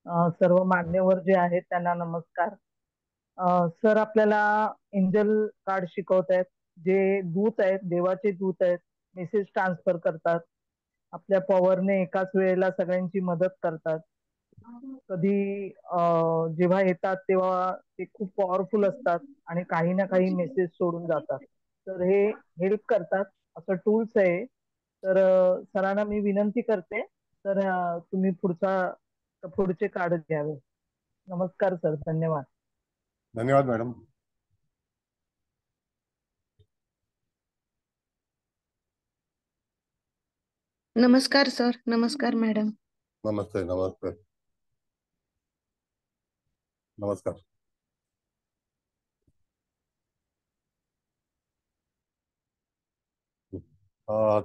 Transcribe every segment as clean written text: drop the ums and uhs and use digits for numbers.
सर्व मान्यवर जे आहेत त्यांना नमस्कार. सर आपल्याला एंजल कार्ड शिकवत आहेत. जे दूत आहेत, देवाचे दूत आहेत, मेसेज ट्रान्सफर करतात. आपल्या पॉवरने एकाच वेळेला सगळ्यांची मदत करतात. कधी जेव्हा येतात तेव्हा ते खूप पॉवरफुल असतात आणि काही ना काही मेसेज सोडून जातात. तर हे हेल्प करतात, असं टूल्स आहे. तर सरांना मी विनंती करते, तर तुम्ही पुढचे कार्ड घ्यावे. नमस्कार सर, धन्यवाद. धन्यवाद मॅडम. नमस्कार सर. नमस्कार मॅडम. नमस्ते. नमस्ते. नमस्कार.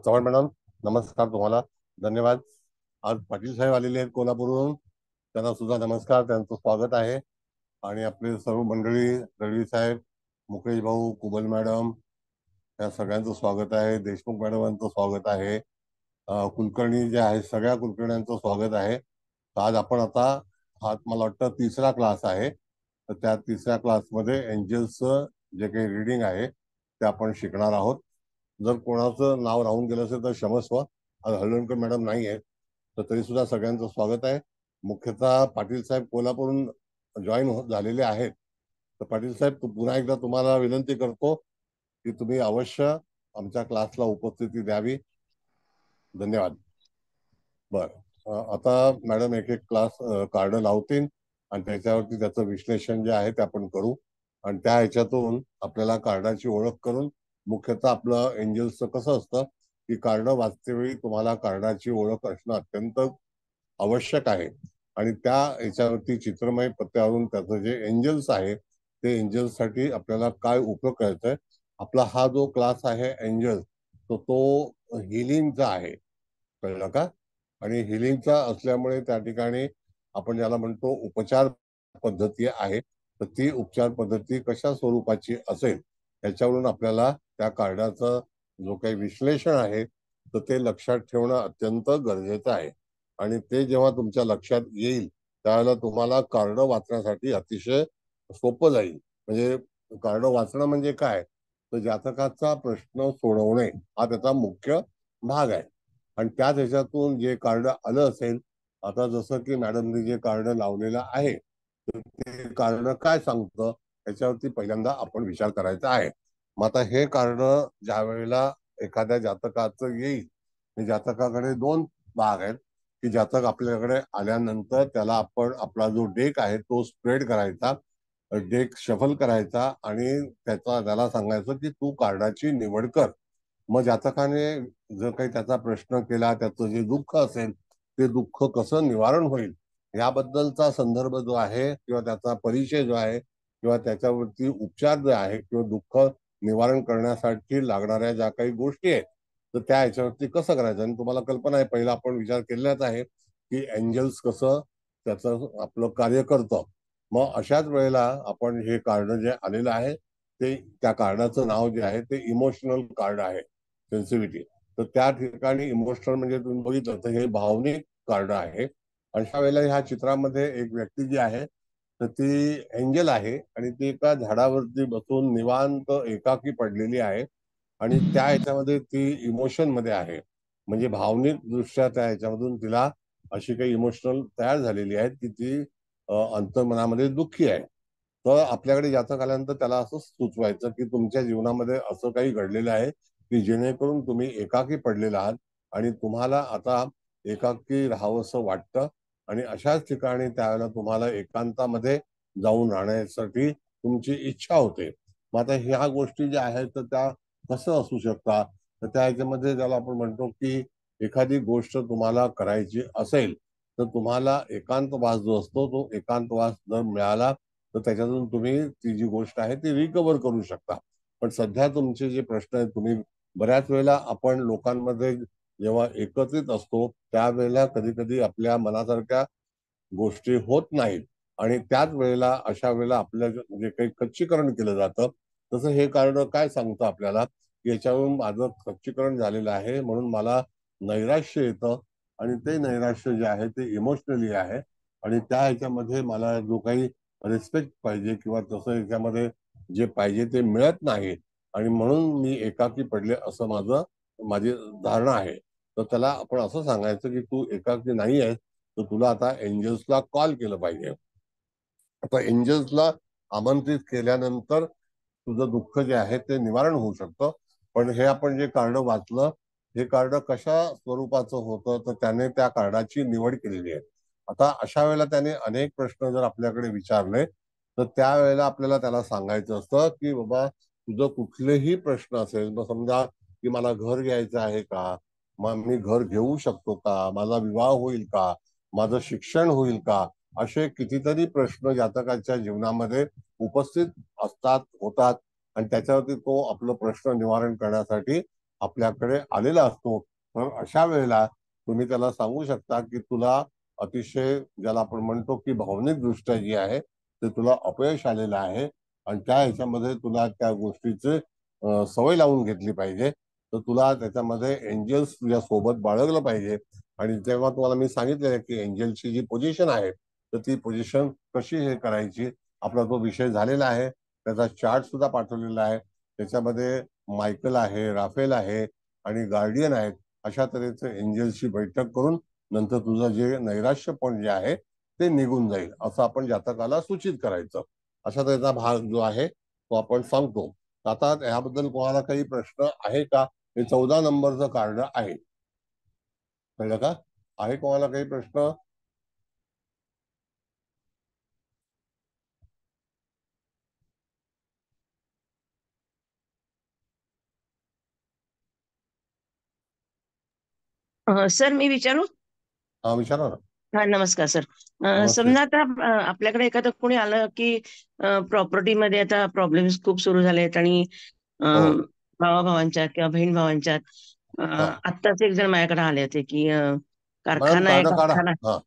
चव्हाण मॅडम, नमस्कार तुम्हाला. धन्यवाद. आज पाटील साहेब आलेले आहेत कोल्हापूरहून, त्यांना सुद्धा नमस्कार, त्यांचं स्वागत आहे. आणि आपले सर्व मंडळी, रवी साहेब, मुकेश भाऊ, कुबल मॅडम, या सगळ्यांचं स्वागत आहे. देशमुख मॅडमांचं स्वागत आहे. कुलकर्णी जे आहे, सगळ्या कुलकर्ण्यांचं स्वागत आहे. आज आपण आता हा मला वाटतं तिसरा क्लास आहे. तर त्या तिसऱ्या क्लासमध्ये एंजल्सचं जे काही रीडिंग आहे ते आपण शिकणार आहोत. जर कोणाचं नाव राहून गेलं असेल तर क्षमस्व. आज हळवणकर मॅडम नाही आहेत, तर तरी सुद्धा सगळ्यांचं स्वागत आहे. मुख्यतः पाटील साहेब कोल्हापूरहून जॉईन झालेले आहेत. तर पाटील साहेब, पुन्हा एकदा तुम्हाला विनंती करतो की तुम्ही अवश्य आमच्या क्लासला उपस्थिती द्यावी. धन्यवाद. बर, आता मॅडम एक एक क्लास कार्ड लावतील आणि त्याच्यावरती त्याचं विश्लेषण जे आहे ते आपण करू. आणि त्या ह्याच्यातून आपल्याला कार्डाची ओळख करून, मुख्यतः आपलं एंजल्सचं कसं असतं की कार्ड वाचते वेळी तुम्हाला कार्डाची ओळख असणं अत्यंत आवश्यक आहे. आणि त्या ह्याच्यावरती चित्रमय पत्त्यावरून त्याचं जे एंजल्स आहे ते एंजल्स साठी आपल्याला काय उपयोग करायचा आहे. आपला हा जो क्लास आहे एंजल्स, तो हिलिंगचा आहे, कळलं का? आणि हिलिंगचा असल्यामुळे त्या ठिकाणी आपण ज्याला म्हणतो उपचार पद्धती आहे, तर ती उपचार पद्धती कशा स्वरूपाची असेल याच्यावरून आपल्याला त्या कार्डाचं जो काही विश्लेषण आहे तर ते लक्षात ठेवणं अत्यंत गरजेचं आहे. आणि ते जेव्हा तुमच्या लक्षात येईल त्यावेळेला तुम्हाला कार्ड वाचण्यासाठी अतिशय सोपं जाईल. म्हणजे कार्ड वाचणं म्हणजे काय, तर जातकाचा प्रश्न सोडवणे हा त्याचा मुख्य भाग आहे. आणि त्याच ह्याच्यातून जे कार्ड आलं असेल, आता जसं की मॅडमने जे कार्ड लावलेलं आहे तर ते कार्ड काय सांगतं याच्यावरती पहिल्यांदा आपण विचार करायचा आहे. मग आता हे कार्ड ज्या वेळेला एखाद्या जातकाचं येईल, जातकाकडे दोन भाग आहेत की जातक आपल्याकडे आल्यानंतर त्याला आपण आपला जो डेक आहे तो स्प्रेड करायचा, डेक शफल करायचा आणि त्याला सांगायचं की तू कार्डाची निवड कर. मग जातकाने जर काही त्याचा प्रश्न केला, त्याचं जे दुःख असेल ते दुःख कसं निवारण होईल याबद्दलचा संदर्भ जो आहे किंवा त्याचा परिचय जो आहे किंवा त्याच्यावरती उपचार जे आहे किंवा दुःख निवारण करण्यासाठी लागणाऱ्या ज्या काही गोष्टी आहेत तर त्या ह्याच्यावरती कसं करायचं. आणि तुम्हाला कल्पना आहे, पहिला आपण विचार केलेलाच आहे की एंजल्स कसं त्याचं आपलं कार्य करतं. मग अशाच वेळेला आपण हे कार्ड जे आलेलं आहे ते त्या कार्डाचं नाव जे आहे ते इमोशनल कार्ड आहे, सेन्सिटिव्हिटी. तर त्या ठिकाणी इमोशनल म्हणजे तुम्ही बघितलं तर हे भावनिक कार्ड आहे. अशा वेळेला ह्या चित्रामध्ये एक व्यक्ती जी आहे तर ती एंजल आहे आणि ती एका झाडावरती बसून निवांत एकाकी पडलेली आहे. आणि त्या ह्याच्यामध्ये ती इमोशन मध्ये आहे, म्हणजे भावनिक दृष्ट्या त्या ह्याच्यामधून तिला अशी काही इमोशनल तयार झालेली आहे की ती अंतर्मनामध्ये दुःखी आहे. तर आपल्याकडे जातक आल्यानंतर त्याला असं सुचवायचं की तुमच्या जीवनामध्ये असं काही घडलेलं आहे की जेणेकरून तुम्ही एकाकी पडलेला आहात आणि तुम्हाला आता एकाकी राहावंसं वाटतं. आणि अशाच ठिकाणी त्यावेळेला तुम्हाला एकांतामध्ये जाऊन राहण्यासाठी तुमची इच्छा होते. मग आता ह्या गोष्टी ज्या आहेत तर त्या कसं असू शकतात, तर त्या ह्याच्यामध्ये ज्याला आपण म्हणतो की एखादी गोष्ट तुम्हाला करायची असेल तर तुम्हाला एकांतवास जो असतो तो एकांतवास जर मिळाला तर त्याच्यातून तुम्ही ती जी गोष्ट आहे ती रिकव्हर करू शकता. पण सध्या तुमचे जे प्रश्न आहेत, तुम्ही बऱ्याच वेळेला आपण लोकांमध्ये जेव्हा एकत्रित असतो त्यावेळेला कधी कधी आपल्या मनासारख्या गोष्टी होत नाहीत. आणि त्याच वेळेला अशा वेळेला आपल्या जे काही खच्चीकरण केलं जातं, तसं हे कार्ड काय सांगतं आपल्याला की याच्यावरून माझं खच्चीकरण झालेलं आहे म्हणून मला नैराश्य येतं. आणि ते नैराश्य जे आहे ते इमोशनली आहे. आणि त्या ह्याच्यामध्ये मला जो काही रिस्पेक्ट पाहिजे किंवा तसं ह्याच्यामध्ये जे पाहिजे ते मिळत नाही आणि म्हणून मी एकाकी पडले असं माझी धारणा आहे. तर त्याला आपण असं सांगायचं की तू एकाकी नाही आहेस, तर तुला आता एंजल्सला कॉल केलं पाहिजे. आता एंजल्सला आमंत्रित केल्यानंतर तुझं दुःख जे आहे ते निवारण होऊ शकतं. पण हे आपण जे कार्ड वाचलं, हे कार्ड कशा स्वरूपाचं होतं, तर त्याने त्या कार्डाची निवड केलेली आहे. आता अशा वेळेला त्याने अनेक प्रश्न जर आपल्याकडे विचारले, तर त्यावेळेला आपल्याला त्याला सांगायचं असतं की बाबा तुझं कुठलेही प्रश्न असेल, मग समजा की मला घर घ्यायचं आहे का, मग मी घर घेऊ शकतो का, माझा विवाह होईल का, माझं शिक्षण होईल का, असे कितीतरी प्रश्न जातकाच्या जीवनामध्ये उपस्थित असतात, होतात आणि त्याच्यावरती तो आपलं प्रश्न निवारण करण्यासाठी आपल्याकडे आलेला असतो. तर अशा वेळेला तुम्ही त्याला सांगू शकता की तुला अतिशय, ज्याला आपण म्हणतो की भावनिक दृष्ट्या जी आहे ते तुला अपयश आलेलं आहे आणि त्या ह्याच्यामध्ये तुला त्या गोष्टीचे सवय लावून घेतली पाहिजे. तर तुला त्याच्यामध्ये एंजल्स तुझ्या सोबत बाळगलं पाहिजे. आणि तेव्हा तुम्हाला मी सांगितलेलं आहे की एंजलची जी पोझिशन आहे, तर ती पोझिशन कशी हे करायची, आपला तो विषय झालेला आहे. त्याचा चार्ट सुद्धा पाठवलेला आहे. त्याच्यामध्ये मायकल आहे, राफेल आहे आणि गार्डियन आहेत. अशा तऱ्हेचे एंजल्सची बैठक करून नंतर तुझं जे नैराश्यपण जे आहे ते निघून जाईल असं आपण जातकाला सूचित करायचं. अशा तऱ्हेचा भाग जो आहे तो आपण सांगतो. आता याबद्दल कोणाला काही प्रश्न आहे का? हे 14 नंबरचं कार्ड आहे, कळलं का? आहे कोणाला काही प्रश्न? सर मी विचारू? हा, विचारा ना. हा, नमस्कार सर. नमस्ते. समजा आता आपल्याकडे एखादं कोणी आलं की प्रॉपर्टीमध्ये आता प्रॉब्लेम्स खूप सुरू झाले आहेत आणि हो. भावाभावांच्यात किंवा बहीण भावांच्यात हा, आत्ताच एक जण माझ्याकडे आले होते की मॅडम कारखाना आहे, कार्ड काढा. हा,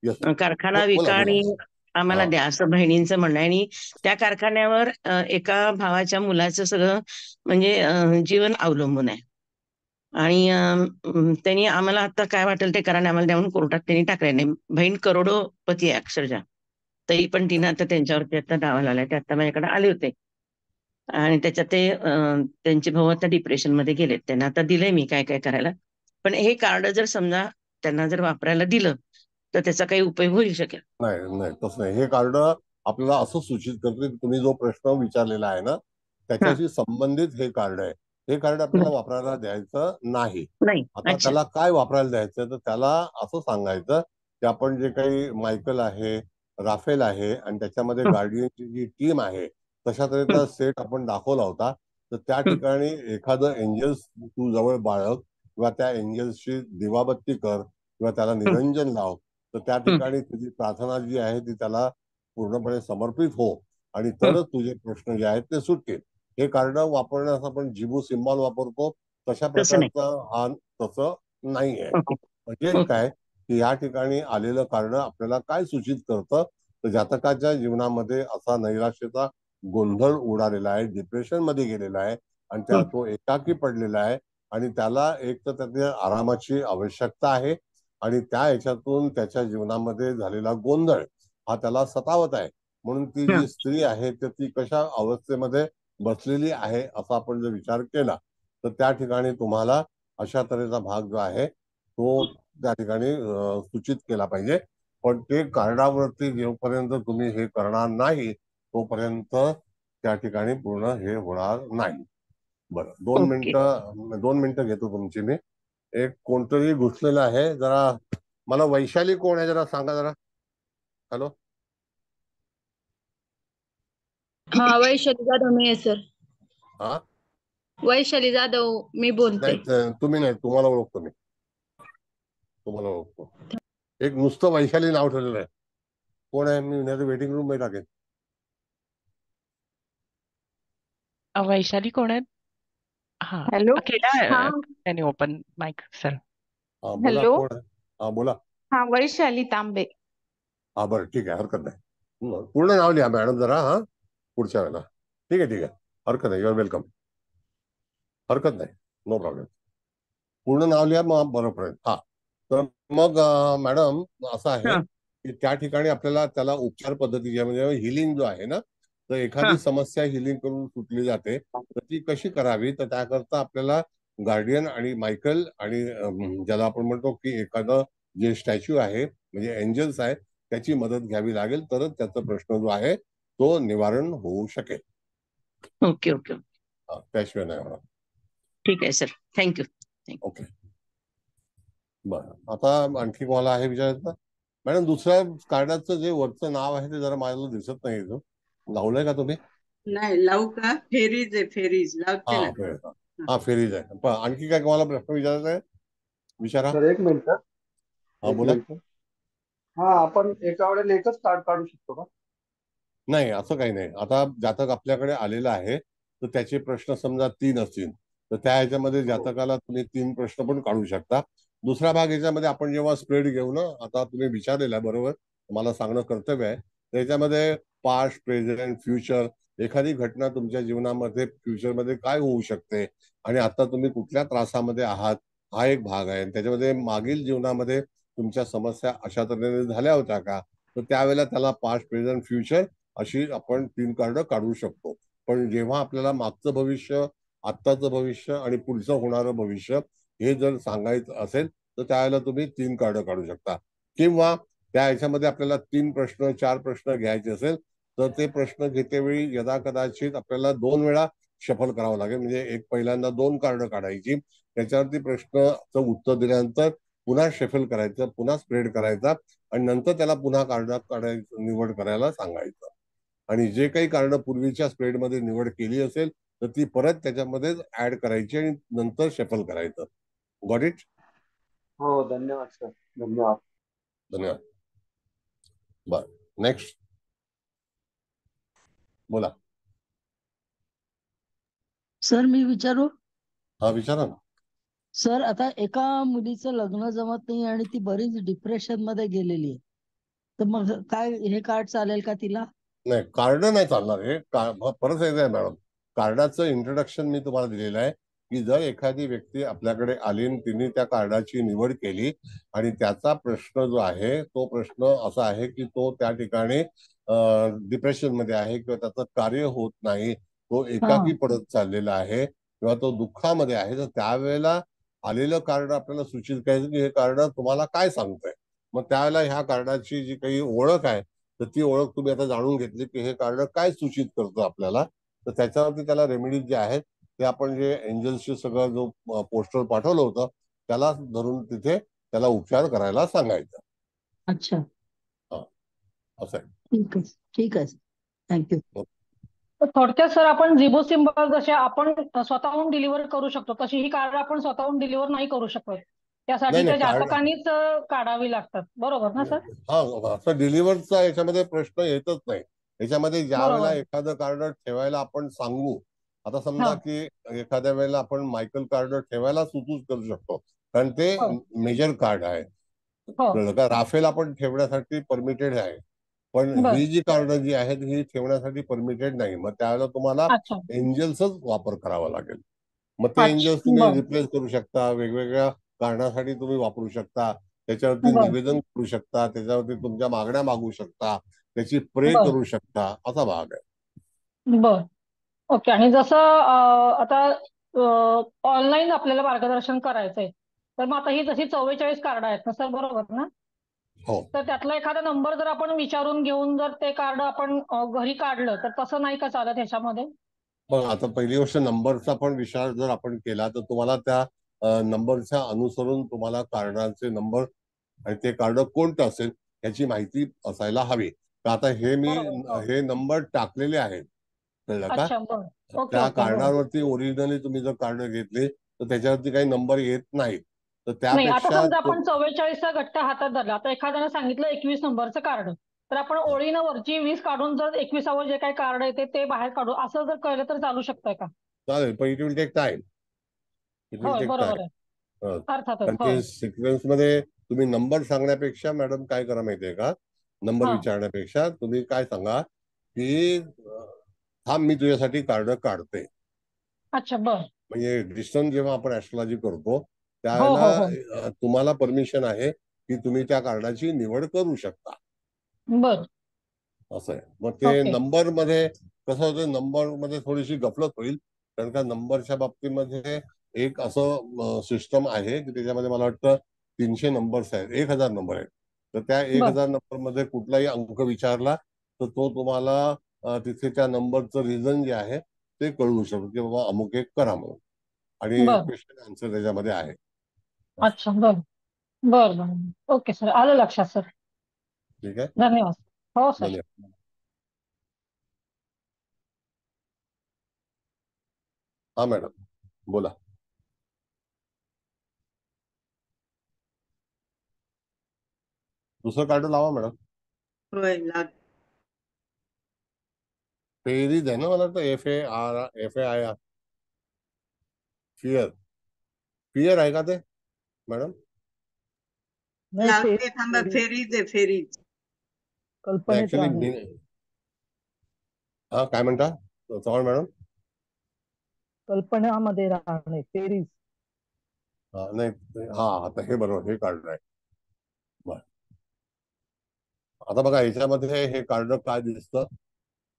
येस. कारखाना बोला विका बोला. आणि आम्हाला हा. द्या, असं बहिणींचं म्हणणं आहे. आणि त्या कारखान्यावर एका भावाच्या मुलाचं सगळं म्हणजे जीवन अवलंबून आहे. आणि त्यांनी आम्हाला आता काय वाटेल ते करा आणि आम्हाला द्यावून कोर्टात त्यांनी टाकले नाही. बहीण करोडोपती आहे अक्षरशः. तरी पण तिनं आता त्यांच्यावरती आता दावा लावलाय. ते आता माझ्याकडे आले होते आणि त्याच्यात ते त्यांचे भाऊ आता डिप्रेशन मध्ये गेलेत. त्यांना आता दिलंय मी काय काय करायला. पण हे कार्ड जर समजा त्यांना जर वापरायला दिलं तर त्याचा काही उपयोग होईल शकेल? नाही नाही, तसं नाही. हे कार्ड आपल्याला असं सूचित करते की तुम्ही जो प्रश्न विचारलेला आहे ना, हा. त्याच्याशी संबंधित हे कार्ड आहे. हे कार्ड आपल्याला बरं. वापरायला द्यायचं नाही. नाही. आता अच्छा. त्याला काय वापरायला द्यायचं, तर त्याला असं सांगायचं की आपण जे काही मायकल आहे, राफेल आहे आणि त्याच्यामध्ये हं, गार्डियनची जी टीम आहे, तशा हं, तऱ्हेचा सेट आपण दाखवला होता. तर त्या हं, ठिकाणी एखादं एंजल्स तू जवळ बाळग किंवा त्या एंजल्सची दिवाबत्ती कर किंवा त्याला हं, निरंजन लाव. तर त्या हं, ठिकाणी तुझी प्रार्थना जी आहे ती त्याला पूर्णपणे समर्पित हो आणि हं. तरच तुझे प्रश्न जे आहेत ते सुटतील. हे कार्ड वापरण्यास आपण जिबू सिम्बॉल वापरतो, तशा तसं नाही. प्रकारचं हा तसं नाही आहे. ओके. म्हणजे ओके. काय की या ठिकाणी आलेलं कार्ड आपल्याला काय सूचित करतं, तर जातकाच्या जीवनामध्ये असा नैराश्याचा गोंधळ उडालेला आहे, डिप्रेशन मध्ये गेलेला आहे आणि त्या हं, तो एकाकी पडलेला आहे आणि त्याला एक तर त्याच्या आरामाची आवश्यकता आहे आणि त्या ह्याच्यातून त्याच्या जीवनामध्ये झालेला गोंधळ हा त्याला सतावत आहे. म्हणून ती हं. जी स्त्री आहे तर ती कशा अवस्थेमध्ये बसलेली आहे असा आपण जर विचार केला, तर त्या ठिकाणी तुम्हाला अशा तऱ्हेचा भाग जो आहे तो त्या ठिकाणी सूचित केला पाहिजे. पण ते कार्डावरती जेव्हापर्यंत तुम्ही हे करणार नाही तोपर्यंत त्या ठिकाणी पूर्ण हे होणार नाही. बरं, ओके. 2 मिनिटं घेतो तुमची मी. एक कोणतरी घुसलेलं आहे, जरा मला वैशाली कोण आहे जरा सांगा जरा. हॅलो. हा, वैशाली जाधव मी आहे सर. हा, वैशाली जाधव मी नाही बोलते. तुम्ही नाही, तुम्हाला ओळखतो मी, तुम्हाला ओळखतो. एक नुसतं वैशाली नाव ठेवलेलं आहे. कोण आहे? मी नाही वेटिंग रूम मध्ये टाकेन. वैशाली कोण आहेत? हा, हॅलो. केला हा. त्याने ओपन माईक सर. हा बोला, हॅलो. कोण आहे? हा बोला. हा, वैशाली तांबे. हा बरं, ठीक आहे, हरकत नाही. पूर्ण नाव लिहा मॅडम जरा, हा, पुढच्या वेळेला. ठीक आहे, ठीक आहे, हरकत नाही. Your welcome. हरकत नाही, नो प्रॉब्लेम. पूर्ण नाव लिहा, मग बरोबर आहे. हा, तर मग मॅडम असं आहे हा. की त्या ठिकाणी आपल्याला त्याला उपचार पद्धती म्हणजे हिलिंग जो आहे ना, तर हा एखादी समस्या हिलिंग करून सुटली जाते, तर ती कशी करावी, तर त्याकरता आपल्याला गार्डियन आणि मायकल आणि ज्याला आपण म्हणतो की एखादं जे स्टॅच्यू आहे म्हणजे एंजल्स आहे त्याची मदत घ्यावी लागेल, तरच त्याचा प्रश्न जो आहे तो निवारण होऊ शकेल. ओके ओके त्याशिवाय नाही होणार. ठीक आहे सर, थँक्यू. ओके, बरं. आता आणखी कोणाला आहे विचारायचं? मॅडम, दुसऱ्या कार्डाचं जे वरचं नाव आहे ते जरा मला दिसत नाही. तो लावलंय का तुम्ही? नाही लावू का? फेरीज आहे, फेरीज लावते ना. हा फेरीज आहे. आणखी काय तुम्हाला प्रश्न विचारायचा आहे? विचारा. सर एक मिनिट. हा बोला. हा, आपण एका वेळेला एकच कार्ड काढू शकतो का? नाही, असं काही नाही. आता जातक आपल्याकडे आलेलं आहे तर त्याचे प्रश्न समजा 3 असतील, तर त्या ह्याच्यामध्ये जातकाला तुम्ही 3 प्रश्न पण काढू शकता. दुसरा भाग याच्यामध्ये आपण जेव्हा स्प्रेड घेऊ ना, आता तुम्ही विचारलेला बरोबर, मला सांगणं कर्तव्य आहे. त्याच्यामध्ये पास्ट, प्रेझेंट, फ्युचर, एखादी घटना तुमच्या जीवनामध्ये फ्युचरमध्ये काय होऊ शकते आणि आता तुम्ही कुठल्या त्रासामध्ये आहात, हा एक भाग आहे. त्याच्यामध्ये मागील जीवनामध्ये तुमच्या समस्या अशा तऱ्हेने झाल्या होत्या का, तर त्यावेळेला त्याला पास्ट, प्रेझेंट, फ्युचर अशी आपण 3 कार्ड काढू शकतो. पण जेव्हा आपल्याला मागचं भविष्य, आत्ताचं भविष्य आणि पुढचं होणारं भविष्य हे जर सांगायचं असेल तर त्यावेळेला तुम्ही 3 कार्ड काढू शकता. किंवा त्या ह्याच्यामध्ये आपल्याला 3 प्रश्न 4 प्रश्न घ्यायचे असेल तर ते प्रश्न घेतेवेळी यदा कदाचित आपल्याला 2 वेळा शफल करावं लागेल. म्हणजे एक पहिल्यांदा 2 कार्ड काढायची, त्याच्यावरती प्रश्नाचं उत्तर दिल्यानंतर पुन्हा शफल करायचं, पुन्हा स्प्रेड करायचा आणि नंतर त्याला पुन्हा कार्ड काढायचं, निवड करायला सांगायचं. आणि जे काही कार्ड पूर्वीच्या स्प्रेडमध्ये निवड केली असेल तर ती परत त्याच्यामध्ये ऍड करायची आणि नंतर शफल करायचं. Got it? हो, धन्यवाद सर, धन्यवाद. धन्यवाद. बर, नेक्स्ट बोला. सर मी विचारू? हा विचारा ना. सर आता एका मुलीचं लग्न जमत नाही आणि ती बरीच डिप्रेशन मध्ये गेलेली आहे, तर मग काय हे कार्ड चालेल का तिला? नाही, कार्ड नाही चालणार. हे परत एकदा आहे मॅडम, कार्डाचं इंट्रोडक्शन मी तुम्हाला दिलेलं आहे की जर एखादी व्यक्ती आपल्याकडे आली आणि तिने त्या कार्डाची निवड केली आणि त्याचा प्रश्न जो आहे तो प्रश्न असा आहे की तो त्या ठिकाणी डिप्रेशन मध्ये आहे किंवा त्याचं कार्य होत नाही, तो एकाकी पडत चाललेला आहे किंवा तो दुःखामध्ये आहे, तर त्यावेळेला आलेलं कार्ड आपल्याला सूचित करायचं की हे कार्ड तुम्हाला काय सांगतंय. मग त्यावेळेला ह्या कार्डाची जी काही ओळख आहे तर ती ओळख तुम्ही आता जाणून घेतली की हे कार्ड काय सूचित करतो आपल्याला, तर त्याच्यावरती त्याला रेमेडीज जे आहेत ते आपण जे एंजल्सचे सगळं जो पोस्टर पाठवलं होतं त्याला धरून तिथे त्याला उपचार करायला सांगायचं. अच्छा, असं आहे. ठीक आहे, ठीक आहे, थँक्यू. थोडक्यात सर, आपण जिबो सिंबल जसे आपण स्वतःहून डिलिव्हर करू शकतो तशी ही कार्ड आपण स्वतःहून डिलिव्हर नाही करू शकत. त्यासाठी नाही त्या नाही, कार्ड जातकांनीच काढावी लागतात, बरोबर ना सर? हा, असं डिलिव्हरचा याच्यामध्ये प्रश्न येतच नाही. याच्यामध्ये ज्या वेळेला बरोबर. एखादं कार्ड ठेवायला आपण सांगू, आता समजा हा. की एखाद्या वेळेला आपण मायकल कार्ड ठेवायला सुचूच करू शकतो कारण ते हो. मेजर कार्ड आहे. हो. कळलं का? राफेल आपण ठेवण्यासाठी परमिटेड आहे, पण बर. ही जी कार्ड जी आहेत ही ठेवण्यासाठी परमिटेड नाही. मग त्यावेळेला तुम्हाला अच्छा एंजल्सच वापर करावा लागेल. मग ते अच्छा, एंजल्स तुम्ही बर रिप्लेस करू शकता, वेगवेगळ्या कारणासाठी तुम्ही वापरू शकता, त्याच्यावरती बर निवेदन करू शकता, त्याच्यावरती तुमच्या मागण्या मागू शकता, त्याची प्रे बर करू शकता, असा भाग आहे. बर ओके. आणि जसं आता ऑनलाईन आपल्याला मार्गदर्शन करायचंय, तर मग आता ही जशी 44 कार्ड आहेत ना सर, बरोबर ना? हो, तर त्यातला एखादा नंबर जर आपण विचारून घेऊन जर ते कार्ड आपण घरी काढलं तर तसं नाही का चालत ह्याच्यामध्ये? पण आता पहिली गोष्ट नंबरचा पण विचार जर आपण केला तर तुम्हाला त्या नंबरच्या अनुसरून तुम्हाला कार्डाचे नंबर आणि ते कार्ड कोणतं असेल याची माहिती असायला हवी. तर आता हे मी बरोबर. हो. हे नंबर टाकलेले आहेत, कळलं का? अच्छा, बर ओके त्या ओके. बर. कार्डावरती ओरिजिनली तुम्ही जर कार्ड घेतले तर त्याच्यावरती काही नंबर येत नाहीत, तर नाही, आता त्यापेक्षा समजा आपण 44चा गट्टा हातात धरला, आता एखाद्यानं सांगितलं 21 नंबरचं कार्ड, तर आपण ओळीनं वरची 20 काढून जर 21वर जे काही कार्ड येते ते बाहेर काढू, असं जर कळलं तर चालू शकतंय का? चालेल, पण it will take time. It will होय, टेक बरोबर आहे, टाइम. अर्थातच. कारण होय. ते सिक्वेन्स मध्ये तुम्ही नंबर सांगण्यापेक्षा मॅडम काय करा माहितीये का, नंबर हा. विचारण्यापेक्षा तुम्ही काय सांगा की थांब मी तुझ्यासाठी कार्ड काढते. अच्छा, बर. म्हणजे डिस्टन्स जेव्हा आपण ऍस्ट्रॉलॉजी करतो हो हो हो. त्यावेळेला तुम्हाला परमिशन आहे की तुम्ही त्या कार्डाची निवड करू शकता. बर. असं आहे. मग ते ओके. नंबर मध्ये कसं होतं, नंबर मध्ये थोडीशी गफलत होईल, कारण का नंबरच्या बाबतीमध्ये एक असं सिस्टम आहे की त्याच्यामध्ये मला वाटतं 300 नंबर्स आहेत, 1000 नंबर आहेत. तर त्या बर. 1000 नंबर मध्ये कुठलाही अंक विचारला तर तो तुम्हाला तिथे त्या नंबरचं रिझन जे आहे ते कळवू शकतो की बाबा अमुक एक करा म्हणून, आणि बर. क्वेश्चन आन्सर त्याच्यामध्ये आहे. अच्छा. बर बर बर. ओके सर, आलं लक्षात सर. ठीक आहे, धन्यवाद. हो सर. धन्यवाद. हा मॅडम, बोला. दुसरं कार्ड लावा मॅडम. होय लाग फेरीज आहे ना, मला वाटतं FAIR. फिअर, फिअर आहे का ते मॅडम? नाही, लागते. थांबा, फेरीज आहे फेरीज. कल्पनेत ऍक्च्युली राहणे. हा, काय म्हणता चव्हाण मॅडम? कल्पनामध्ये राहणे, फेरीज. नाही, हा, आता हे बरोबर, हे कार्ड आहे. बर, आता बघा याच्यामध्ये हे कार्ड काय दिसतं,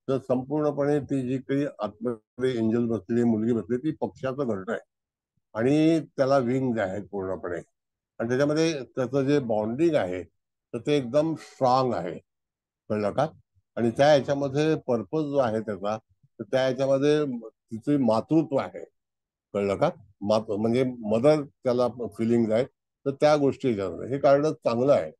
तर संपूर्णपणे ती जी काही आतमध्ये एंजल बसलेली, मुलगी बसली, ती पक्षाचं घरटं आहे आणि त्याला विंग्ज आहेत पूर्णपणे, आणि त्याच्यामध्ये त्याचं जे बॉन्डिंग आहे तर ते एकदम स्ट्रॉंग आहे, कळलं का? आणि त्या ह्याच्यामध्ये पर्पज जो आहे त्याचा, तर त्या ह्याच्यामध्ये तिचे मातृत्व आहे, कळलं का? म्हणजे मदर त्याला फिलिंग आहे, तर त्या गोष्टी हे कार्ड चांगलं आहे.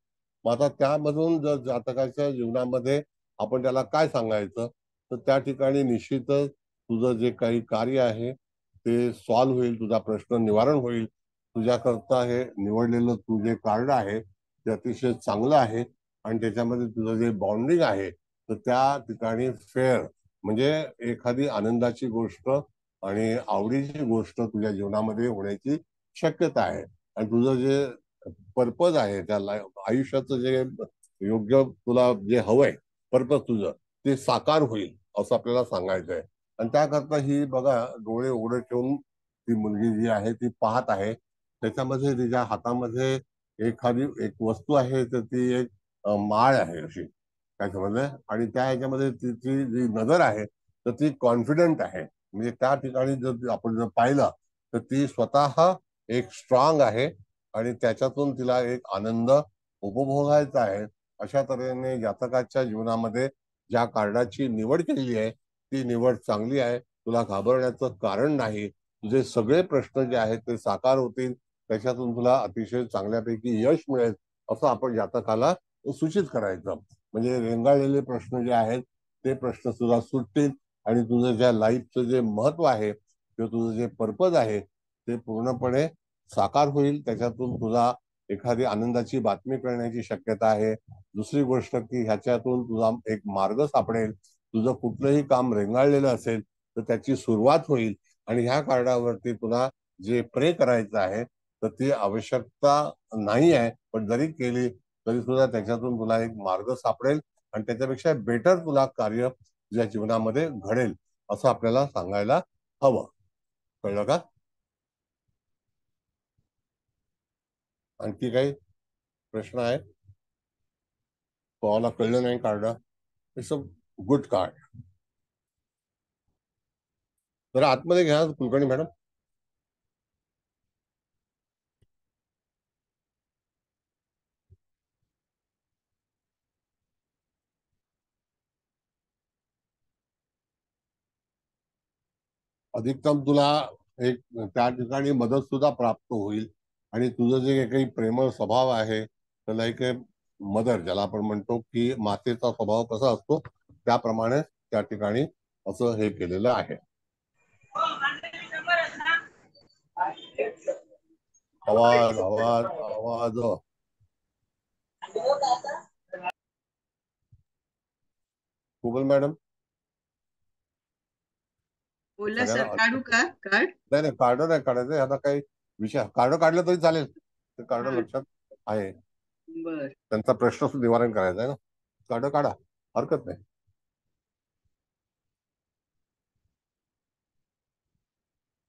मग आता त्यामधून जर जातकाच्या जीवनामध्ये आपण त्याला काय सांगायचं, तर त्या ठिकाणी निश्चितच तुझं जे काही कार्य आहे ते सॉल्व्ह होईल, तुझा प्रश्न निवारण होईल. तुझ्याकरता हे निवडलेलं तू जे कार्ड आहे ते अतिशय चांगलं आहे, आणि त्याच्यामध्ये तुझं जे बॉन्डिंग आहे तर त्या ठिकाणी फेअर म्हणजे एखादी आनंदाची गोष्ट आणि आवडीची गोष्ट तुझ्या जीवनामध्ये होण्याची शक्यता आहे. आणि तुझं जे पर्पज आहे त्या आयुष्याचं जे योग्य तुला जे हवंय पर्पज तुझं, ते साकार होईल असं आपल्याला सांगायचं आहे. आणि त्याकरता ही बघा, डोळे उघडे ठेवून ती मुलगी जी आहे ती पाहत आहे. त्याच्यामध्ये तिच्या हातामध्ये एखादी एक वस्तू आहे, तर ती एक माळ आहे अशी, काय समजलं? आणि त्या ह्याच्यामध्ये तिची जी नजर आहे तर ती कॉन्फिडंट आहे. म्हणजे त्या ठिकाणी जर आपण जर पाहिलं तर ती स्वतः एक स्ट्रॉंग आहे, आणि त्याच्यातून तिला एक आनंद उपभोगायचा आहे. अशा तऱ्हेने जातकाच्या जीवनामध्ये ज्या कार्डाची निवड केलेली आहे ती निवड चांगली आहे. तुला घाबरण्याचं कारण नाही. तुझे सगळे प्रश्न जे आहेत ते साकार होतील, त्याच्यातून तुला अतिशय चांगल्यापैकी यश मिळेल असं आपण जातकाला सूचित करायचं. म्हणजे रेंगाळलेले प्रश्न जे आहेत ते प्रश्न तुला सुटतील, आणि तुझं ज्या लाईफचं जे महत्व आहे किंवा तुझं जे पर्पज आहे ते पूर्णपणे साकार होईल. त्याच्यातून तुला एखादी आनंदाची बातमी कळण्याची शक्यता आहे. दुसरी गोष्ट की ह्याच्यातून तुझा एक मार्ग सापडेल. तुझं कुठलंही काम रेंगाळलेलं असेल तर त्याची सुरुवात होईल, आणि ह्या कार्डावरती तुला जे प्रे करायचं आहे तर ती आवश्यकता नाही आहे, पण जरी केली तरी सुद्धा त्याच्यातून तुला एक मार्ग सापडेल, आणि त्याच्यापेक्षा बेटर तुला कार्य तुझ्या जीवनामध्ये घडेल असं आपल्याला सांगायला हवं, कळलं का? आणखी काही प्रश्न आहेत? कोणाला कळलं नाही card? It's a good card. जरा आतमध्ये घ्या कुलकर्णी मॅडम. अधिकतम तुला एक त्या ठिकाणी मदत सुद्धा प्राप्त होईल, आणि तुझं जे काही प्रेमळ स्वभाव आहे त्याला एक मदर, ज्याला आपण म्हणतो की मातेचा स्वभाव कसा असतो त्याप्रमाणे त्या ठिकाणी असं हे केलेलं आहे. आवाज आवाज आवाज. Google madam. बोला सगळ्यांना सर, काढू का कार्ड? नाही नाही, कार्ड नाही काढायचं आता. काही विषय कार्ड काढलं तरी चालेल, ते कार्ड हा. लक्षात आहे. बर. त्यांचा प्रश्न निवारण करायचा आहे ना, कार्ड काढा, हरकत नाही.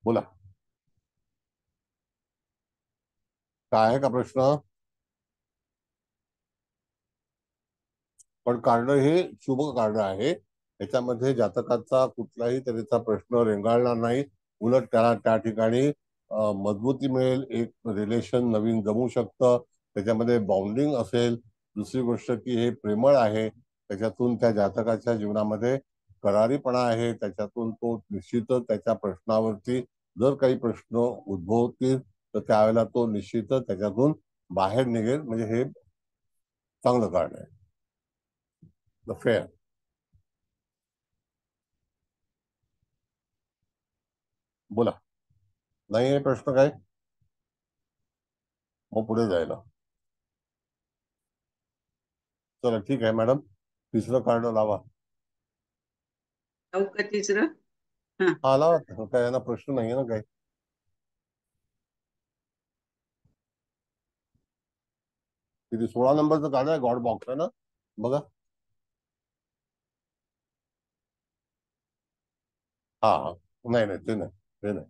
बोला, काय आहे का प्रश्न? पण कार्ड हे शुभ कार्ड आहे. त्याच्यामध्ये जातकाचा कुठलाही तऱ्हेचा प्रश्न रेंगाळणार नाही. उलट त्याला त्या ठिकाणी मजबूती मिळेल, एक रिलेशन नवीन जमू शकतं, त्याच्यामध्ये बॉन्डिंग असेल. दुसरी गोष्ट की हे प्रेमळ आहे, त्याच्यातून त्या जातकाच्या जीवनामध्ये करारीपणा आहे. त्याच्यातून तो निश्चितच त्याच्या प्रश्नावरती जर काही प्रश्न उद्भवतील तर त्यावेळेला तो निश्चितच त्याच्यातून बाहेर निघेल. म्हणजे हे चांगलं कार्ड आहे, द फेअर. बोला, नाही आहे प्रश्न काय? मग पुढे जायला चला, ठीक आहे मॅडम, तिसरं कार्ड लावा. लावू का तिसरं? हा, हा लावा, काय यांना प्रश्न नाही ना काय. किती 16 नंबरचं कार्ड आहे, गॉड बॉक्स आहे ना, बघा. हा हा, नाही नाही ते नाही, ते नाही.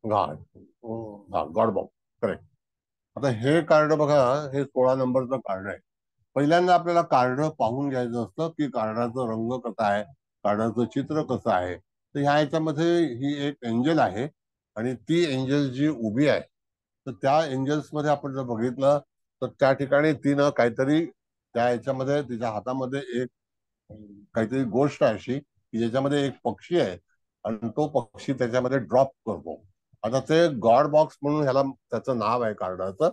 गॉड, हा गॉड बॉक्स, करेक्ट. आता हे कार्ड बघा, हे 16 नंबरचं कार्ड आहे. पहिल्यांदा आपल्याला कार्ड पाहून घ्यायचं असतं की कार्डाचा रंग कसा आहे, कार्डाचं चित्र कसं आहे. तर ह्या ह्याच्यामध्ये ही एक एंजल आहे आणि ती एंजल जी उभी आहे, तर त्या एंजल्स मध्ये आपण जर बघितलं तर त्या ठिकाणी तिनं काहीतरी त्या ह्याच्यामध्ये तिच्या हातामध्ये एक काहीतरी गोष्ट आहे अशी की ज्याच्यामध्ये एक पक्षी आहे आणि तो पक्षी त्याच्यामध्ये ड्रॉप करतो. आता ते गॉड बॉक्स म्हणून ह्याला त्याचं नाव आहे कार्डाचं.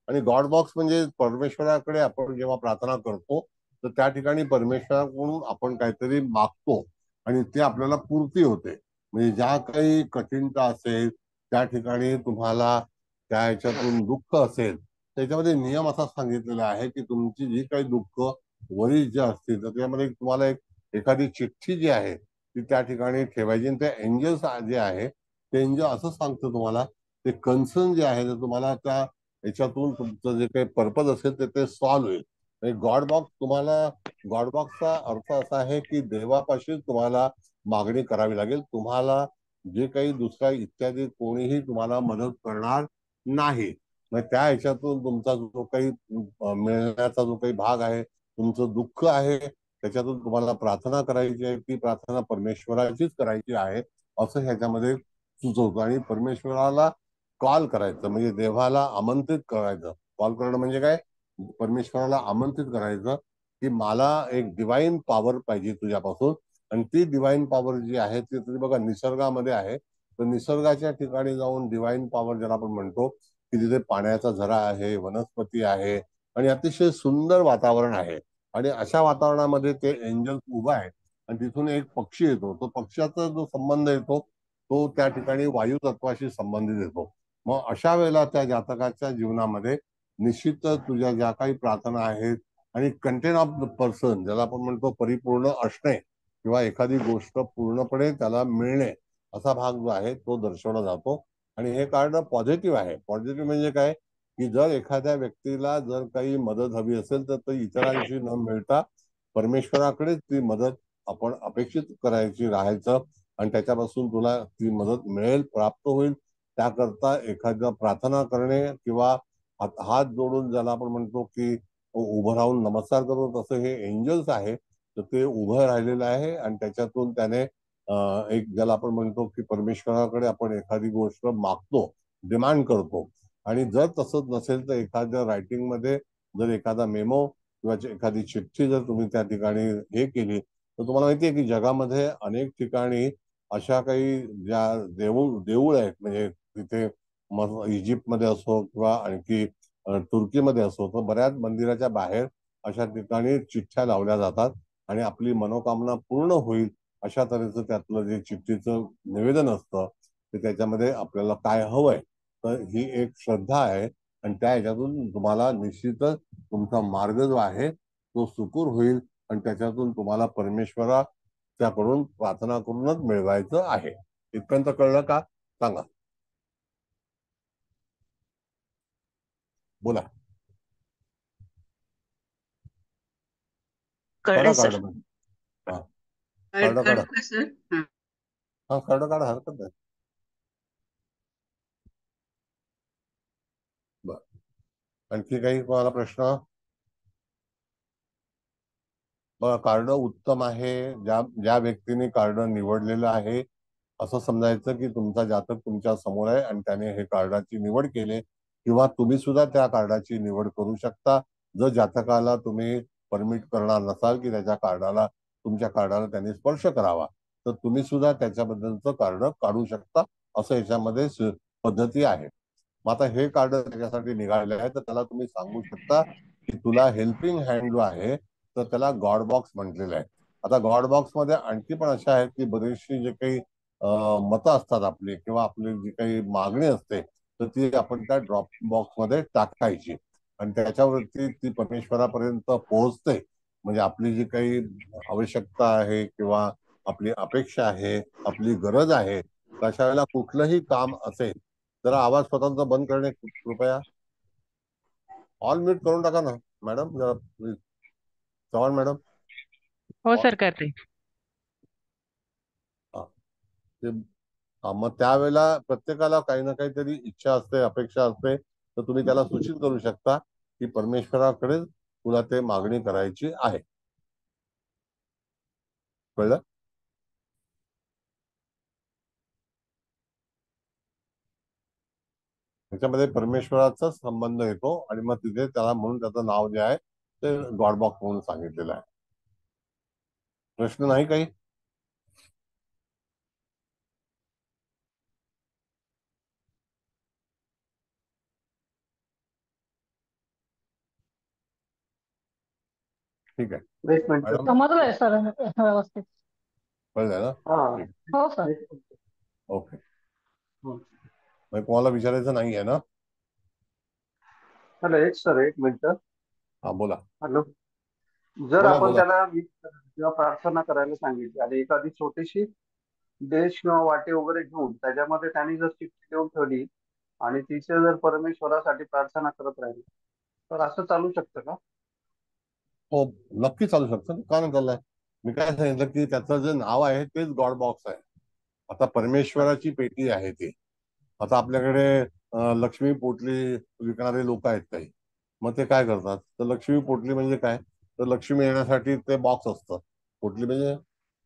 आणि गॉड बॉक्स म्हणजे परमेश्वराकडे आपण जेव्हा प्रार्थना करतो तर त्या ठिकाणी परमेश्वराकडून आपण काहीतरी मागतो आणि ते आपल्याला पूर्ती होते. म्हणजे ज्या काही कठीणता असेल, त्या ठिकाणी तुम्हाला त्या ह्याच्यातून दुःख असेल, त्याच्यामध्ये नियम असा सांगितलेला आहे की तुमची जी काही दुःख वरील जे असतील तर त्यामध्ये तुम्हाला एक एखादी चिठ्ठी जी आहे ती त्या ठिकाणी ठेवायची. आणि त्या एंजल्स जे आहे ते एंजल असं सांगतं तुम्हाला ते कन्सर्न जे आहे ते तुम्हाला त्या याच्यातून तुमचं जे काही पर्पज असेल ते सॉल्व्ह होईल. गॉड बॉक्स तुम्हाला, गॉड बॉक्सचा अर्थ असा आहे की देवापाशी तुम्हाला मागणी करावी लागेल. तुम्हाला जे काही दुसरा इत्यादी कोणीही तुम्हाला मदत करणार नाही. मग त्या ह्याच्यातून तुमचा जो काही मिळण्याचा जो काही भाग आहे, तुमचं दुःख आहे, त्याच्यातून तुम्हाला प्रार्थना करायची आहे. ती प्रार्थना परमेश्वराचीच करायची आहे असं ह्याच्यामध्ये सुचवतो. आणि परमेश्वराला कॉल करायचं म्हणजे देवाला आमंत्रित करायचं. कॉल करणं म्हणजे काय, परमेश्वराला आमंत्रित करायचं की मला एक डिवाइन पॉवर पाहिजे तुझ्यापासून. आणि ती डिवाइन पॉवर जी आहे ती तुम्ही बघा निसर्गामध्ये आहे. तर निसर्गाच्या ठिकाणी जाऊन डिवाइन पॉवर ज्याला आपण म्हणतो की तिथे पाण्याचा झरा आहे, वनस्पती आहे आणि अतिशय सुंदर वातावरण आहे. आणि अशा वातावरणामध्ये ते एंजल उभा आहे आणि तिथून एक पक्षी येतो. तो पक्षाचा जो संबंध येतो तो त्या ठिकाणी वायू तत्वाशी संबंधित येतो. मग अशा वेळेला त्या जातकाच्या जीवनामध्ये निश्चितच तुझ्या ज्या काही प्रार्थना आहेत आणि कंटेन ऑफ द पर्सन ज्याला आपण म्हणतो परिपूर्ण असणे किंवा एखादी गोष्ट पूर्णपणे त्याला मिळणे असा भाग जो आहे तो दर्शवला जातो. आणि हे कार्ड पॉझिटिव्ह आहे. पॉझिटिव्ह म्हणजे काय की जर एखाद्या व्यक्तीला जर काही मदत हवी असेल तर ती इतरांशी न मिळता परमेश्वराकडे ती मदत आपण अपेक्षित करायची राहायचं. आणि त्याच्यापासून तुला ती मदत मिळेल, प्राप्त होईल. त्याकरता एखाद्या प्रार्थना करणे किंवा हात जोडून ज्याला आपण म्हणतो की उभं राहून नमस्कार करतो, तसं हे एंजल्स आहे. तर ते उभं राहिलेलं आहे आणि त्याच्यातून त्याने एक ज्याला आपण म्हणतो की परमेश्वराकडे आपण एखादी गोष्ट मागतो, डिमांड करतो. आणि जर तसंच नसेल तर एखाद्या रायटिंग मध्ये जर एखादा मेमो किंवा एखादी चिठ्ठी जर तुम्ही त्या ठिकाणी हे केली तर तुम्हाला माहितीये की जगामध्ये अनेक ठिकाणी अशा काही ज्या देऊळ आहेत. म्हणजे तिथे इजिप्तमध्ये असो किंवा आणखी तुर्कीमध्ये असो, तर बऱ्याच मंदिराच्या बाहेर अशा ठिकाणी चिठ्ठ्या लावल्या जातात आणि आपली मनोकामना पूर्ण होईल अशा तऱ्हेचं त्यातलं जे चिठ्ठीचं निवेदन असतं ते त्याच्यामध्ये आपल्याला काय हवंय. तर ही एक श्रद्धा आहे आणि त्या ह्याच्यातून तुम्हाला निश्चितच तुमचा मार्ग जो आहे तो सुकर होईल आणि त्याच्यातून तुम्हाला परमेश्वराच्याकडून प्रार्थना करूनच मिळवायचं आहे. इथपर्यंत कळलं का? सांगा, बोला. कळलंय काढा सर. कार्ड मध्ये, हा कार्ड कार्ड काढा. काढू का सर? हा, हा कार्ड काढा, हरकत नाही. बर, आणखी काही कोणाला प्रश्न? कार्ड उत्तम आहे, ज्या ज्या व्यक्तीने कार्ड निवडलेलं आहे असं समजायचं की तुमचा जातक तुमच्या समोर आहे आणि त्याने हे कार्डाची निवड केली, किंवा तुम्ही सुद्धा त्या कार्डाची निवड करू शकता. जर जातकाला तुम्ही परमिट करणार नसाल की त्याच्या कार्डाला, तुमच्या कार्डाला त्यांनी स्पर्श करावा, तर तुम्ही सुद्धा त्याच्याबद्दलचं कार्ड काढू शकता. असं याच्यामध्ये पद्धती आहे. मग आता हे कार्ड त्याच्यासाठी निघालेले आहे, तर त्याला तुम्ही सांगू शकता की तुला हेल्पिंग हँड जो आहे तर त्याला गॉड बॉक्स म्हटलेलं आहे. आता गॉड बॉक्स मध्ये आणखी पण अशा आहेत की बरीचशी जे काही मतं असतात आपली, किंवा आपली जी काही मागणी असते, तर ती आपण त्या ड्रॉप बॉक्स मध्ये टाकायची आणि त्याच्यावरती ती परमेश्वरापर्यंत पोहोचते. म्हणजे आपली जी काही आवश्यकता आहे किंवा आपली अपेक्षा आहे, आपली गरज आहे, तशा वेळेला कुठलंही काम असेल, जरा आवाज स्वतःचा बंद करणे कृपया. ऑल म्यूट करून टाका ना मॅडम, जरा प्लीज. चव्हाण मॅडम. हो सर, करते. मग त्यावेळेला प्रत्येकाला काही ना काहीतरी इच्छा असते, अपेक्षा असते, तर तुम्ही त्याला सूचित करू शकता की परमेश्वराकडे तुला ते मागणी करायची आहे. कळलं? त्याच्यामध्ये परमेश्वराचा संबंध येतो आणि मग तिथे त्याला म्हणून त्याचं नाव जे आहे ते गॉड बॉक्स म्हणून सांगितलेलं आहे. प्रश्न नाही काही? ठीक आहे एक मिनिट. मॅडम, समजलंय सर व्यवस्थित. कळलंय ना? हा ठीक. हो सर. ओके. मग तुम्हाला विचारायचं नाही आहे ना? हॅलो, एक मिनिट. हा बोला. हॅलो. जर बोला आपण बोला. त्याला किंवा प्रार्थना करायला सांगितली आणि एखादी छोटीशी देश किंवा वाटी वगैरे घेऊन त्याच्यामध्ये त्यांनी जर चिठ्ठी देऊन ठेवली आणि तिचे जर परमेश्वरासाठी प्रार्थना करत राहिली, तर असं चालू शकतं का? हो, नक्की चालू शकतं. का नाही चाललंय? मी काय सांगितलं की त्याचं जे नाव आहे तेच गॉड बॉक्स आहे. आता परमेश्वराची पेटी आहे ती. आता आपल्याकडे लक्ष्मी पोटली विकणारे लोक आहेत काही. मग ते काय करतात, तर लक्ष्मी पोटली म्हणजे काय, तर लक्ष्मी येण्यासाठी ते बॉक्स असतं. पोटली म्हणजे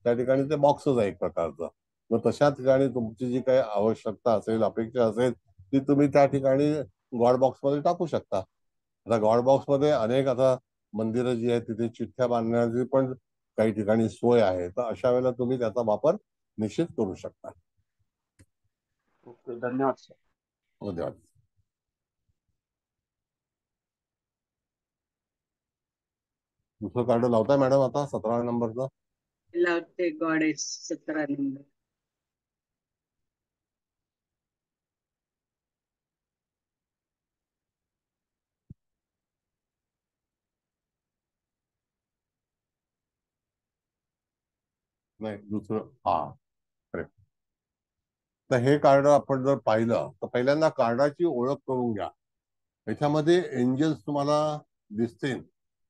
त्या ठिकाणी ते बॉक्सच आहे एक प्रकारचं. मग तशा ठिकाणी तुमची जी काही आवश्यकता असेल, अपेक्षा असेल, ती तुम्ही त्या ठिकाणी गॉड बॉक्स मध्ये टाकू शकता. आता गॉड बॉक्स मध्ये अनेक आता मंदिरं जी आहेत तिथे चिठ्ठ्या बांधण्याची पण काही ठिकाणी सोय आहे. तर अशा वेळेला तुम्ही त्याचा वापर निश्चित करू शकता. ओके, धन्यवाद सर. धन्यवाद. दुसरं कार्ड लावताय मॅडम आता 17 नंबरचं? लावते गॉडेस 17 नंबर. नाही, दुसरं. हा, करेक्ट. तर हे कार्ड आपण जर पाहिलं तर पहिल्यांदा कार्डाची ओळख करून घ्या. याच्यामध्ये एंजल्स तुम्हाला दिसतील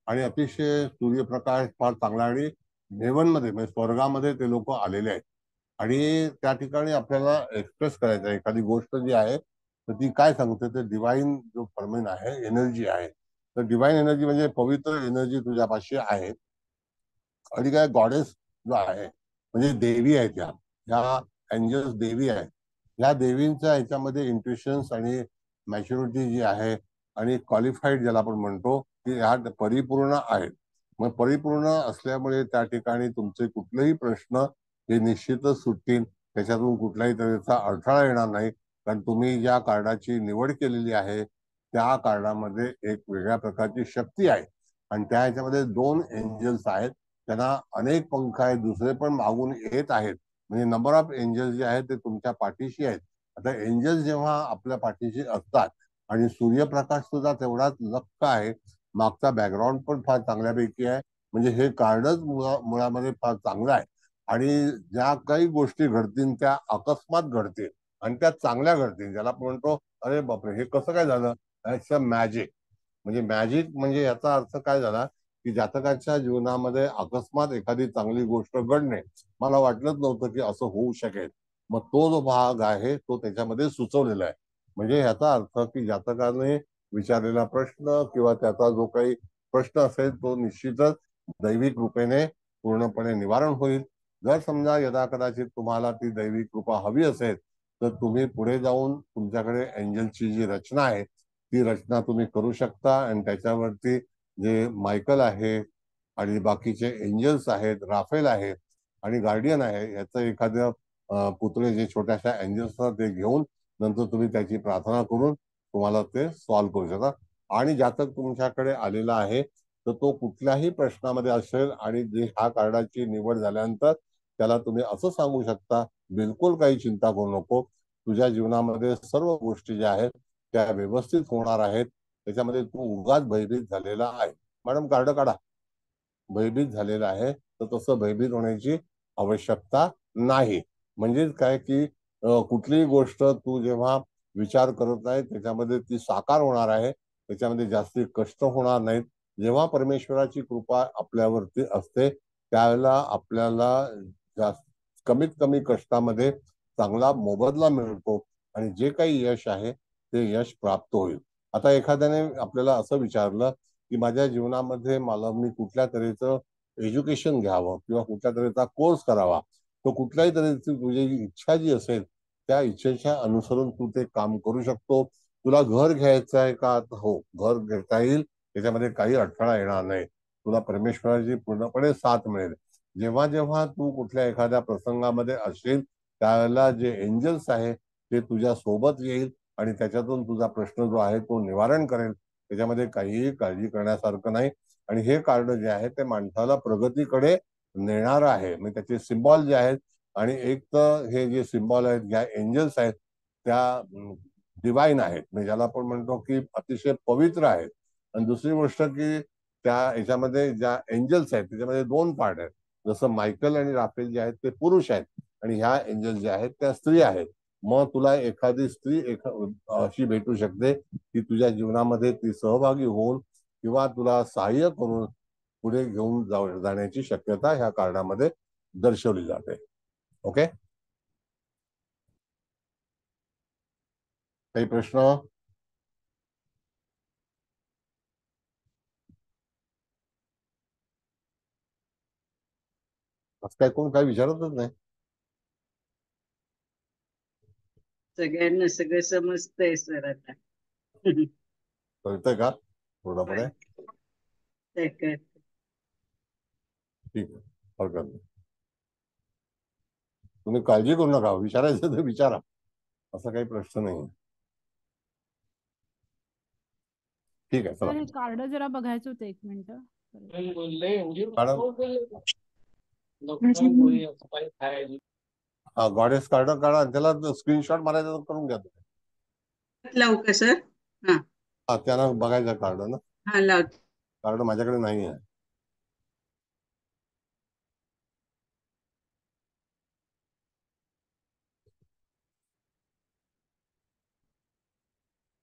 आणि अतिशय सूर्यप्रकाश फार चांगला, आणि हेवन मध्ये म्हणजे स्वर्गामध्ये ते लोक आलेले आहेत आणि त्या ठिकाणी आपल्याला एक्सप्रेस करायचं आहे एखादी गोष्ट जी आहे, तर ती काय सांगते, ते डिवाइन जो फर्मेन आहे, एनर्जी आहे. तर डिवाइन एनर्जी म्हणजे पवित्र एनर्जी तुझ्यापाशी आहे. आणि काय गॉडेस जो आहे म्हणजे देवी आहे, ह्या एंजल्स देवी आहेत. ह्या देवींच्या ह्याच्यामध्ये इंट्युशन्स आणि मॅच्युरिटी जी आहे आणि क्वालिफाईड ज्याला आपण म्हणतो की ह्या परिपूर्ण आहेत. मग परिपूर्ण असल्यामुळे त्या ठिकाणी तुमचे कुठलेही प्रश्न हे निश्चितच सुटतील. त्याच्यातून कुठल्याही तऱ्हेचा अडथळा येणार नाही, कारण तुम्ही ज्या कार्डाची निवड केलेली आहे त्या कार्डामध्ये एक वेगळ्या प्रकारची शक्ती आहे आणि त्या ह्याच्यामध्ये 2 एंजल्स आहेत. त्यांना अनेक पंख आहेत, दुसरे पण मागून येत आहेत. म्हणजे नंबर ऑफ एंजल्स जे आहेत ते तुमच्या पाठीशी आहेत. आता एंजल्स जेव्हा आपल्या पाठीशी असतात आणि सूर्यप्रकाश सुद्धा तेवढाच लख्ख आहे, मागचा बॅकग्राऊंड पण फार चांगल्यापैकी आहे, म्हणजे हे कार्डच मुळामध्ये फार चांगलं आहे. आणि ज्या काही गोष्टी घडतील त्या अकस्मात घडतील आणि त्या चांगल्या घडतील. ज्याला आपण म्हणतो अरे बापरे हे कसं काय झालं, इट्स अ मॅजिक. म्हणजे मॅजिक म्हणजे याचा अर्थ काय झाला की जातकाच्या जीवनामध्ये अकस्मात एखादी चांगली गोष्ट घडणे, मला वाटलंच नव्हतं की असं होऊ शकेल. मग तो जो भाग आहे तो त्याच्यामध्ये सुचवलेला आहे. म्हणजे याचा अर्थ की जातकाने विचारलेला प्रश्न किंवा त्याचा जो काही प्रश्न असेल तो निश्चितच दैवी कृपेने पूर्णपणे निवारण होईल. जर समजा यदा कदाचित तुम्हाला ती दैवी कृपा हवी असेल तर तुम्ही पुढे जाऊन तुमच्याकडे एंजलची जी रचना आहे ती रचना तुम्ही करू शकता आणि त्याच्यावरती जे मायकल आहे आणि बाकीचे एंजल्स आहेत, राफेल आहे आणि गार्डियन आहे याचं एखादं पुतळे जे छोट्याशा एंजल्सना ते घेऊन नंतर तुम्ही त्याची प्रार्थना करून तुम्हाला ते सॉल्व्ह करू शकता. आणि जातक तुमच्याकडे आलेला आहे तर तो कुठल्याही प्रश्नामध्ये असेल आणि जे ह्या कार्डाची निवड झाल्यानंतर त्याला तुम्ही असं सांगू शकता, बिलकुल काही चिंता करू नको, तुझ्या जीवनामध्ये सर्व गोष्टी ज्या आहेत त्या व्यवस्थित होणार आहेत. त्याच्यामध्ये तू उगाच भयभीत झालेला आहे. मॅडम कार्ड काढा. भयभीत झालेला आहे तर तसं भयभीत होण्याची आवश्यकता नाही. म्हणजेच काय की कुठलीही गोष्ट तू जेव्हा विचार करत आहे त्याच्यामध्ये ती साकार होणार आहे, त्याच्यामध्ये जास्ती कष्ट होणार नाहीत. जेव्हा परमेश्वराची कृपा आपल्यावरती असते त्यावेळेला आपल्याला जास्त कमीत कमी कष्टामध्ये चांगला मोबदला मिळतो आणि जे काही यश आहे ते यश प्राप्त होईल. आता एखाद्याने आपल्याला असं विचारलं की माझ्या जीवनामध्ये मला मी कुठल्या तऱ्हेचं एज्युकेशन घ्यावं किंवा कुठल्या तऱ्हेचा कोर्स करावा, तो कुठल्याही तऱ्हेची तुझी इच्छा जी असेल त्या इच्छेच्या अनुसरून तू ते काम करू शकतो. तुला घर घ्यायचं आहे का? हो, घर घेता येईल, त्याच्यामध्ये काही अडथळा येणार नाही. तुला परमेश्वराची पूर्णपणे साथ मिळेल. जेव्हा जेव्हा तू कुठल्या एखाद्या प्रसंगामध्ये असशील त्यावेळेला जे एंजल्स आहे ते तुझ्या सोबत येईल आणि त्याच्यातून तुझा प्रश्न जो आहे तो निवारण करेल. त्याच्यामध्ये काहीही काळजी करण्यासारखं नाही. आणि हे कार्ड जे आहे ते माणसाला प्रगतीकडे नेणार आहे. म्हणजे त्याचे सिम्बॉल जे आहेत आणि एक तर हे जे सिम्बॉल आहेत ज्या एंजल्स आहेत त्या डिवाइन आहेत, म्हणजे ज्याला आपण म्हणतो की अतिशय पवित्र आहेत. आणि दुसरी गोष्ट की त्या याच्यामध्ये ज्या एंजल्स आहेत त्याच्यामध्ये दोन पार्ट आहेत. जसं मायकल आणि राफेल जे आहेत ते पुरुष आहेत आणि ह्या एंजल्स ज्या आहेत त्या स्त्री आहेत. मग तुला एखादी स्त्री अशी भेटू शकते की तुझ्या जीवनामध्ये ती सहभागी होऊन किंवा तुला सहाय्य करून पुढे घेऊन जाण्याची शक्यता ह्या कार्डामध्ये दर्शवली जाते. ओके, काही प्रश्न? असं काय कोण काय विचारतच नाही. सगळ्यांना सगळं समजतंय सर आता. कळतंय का पूर्णपणे? ठीक आहे, हरकत नाही. तुम्ही काळजी करू नका, विचारायचं तर विचारा, असा काही प्रश्न नाही. ठीक आहे, चला. कार्ड जरा बघायचं होतं, एक मिनिट. गॉडेस कार्ड काढा, त्याला स्क्रीनशॉट मारायचा करून घ्या. लावू का सर? हा, त्यांना बघायचं कार्ड ना. हा, लावतो. कार्ड माझ्याकडे नाही आहे.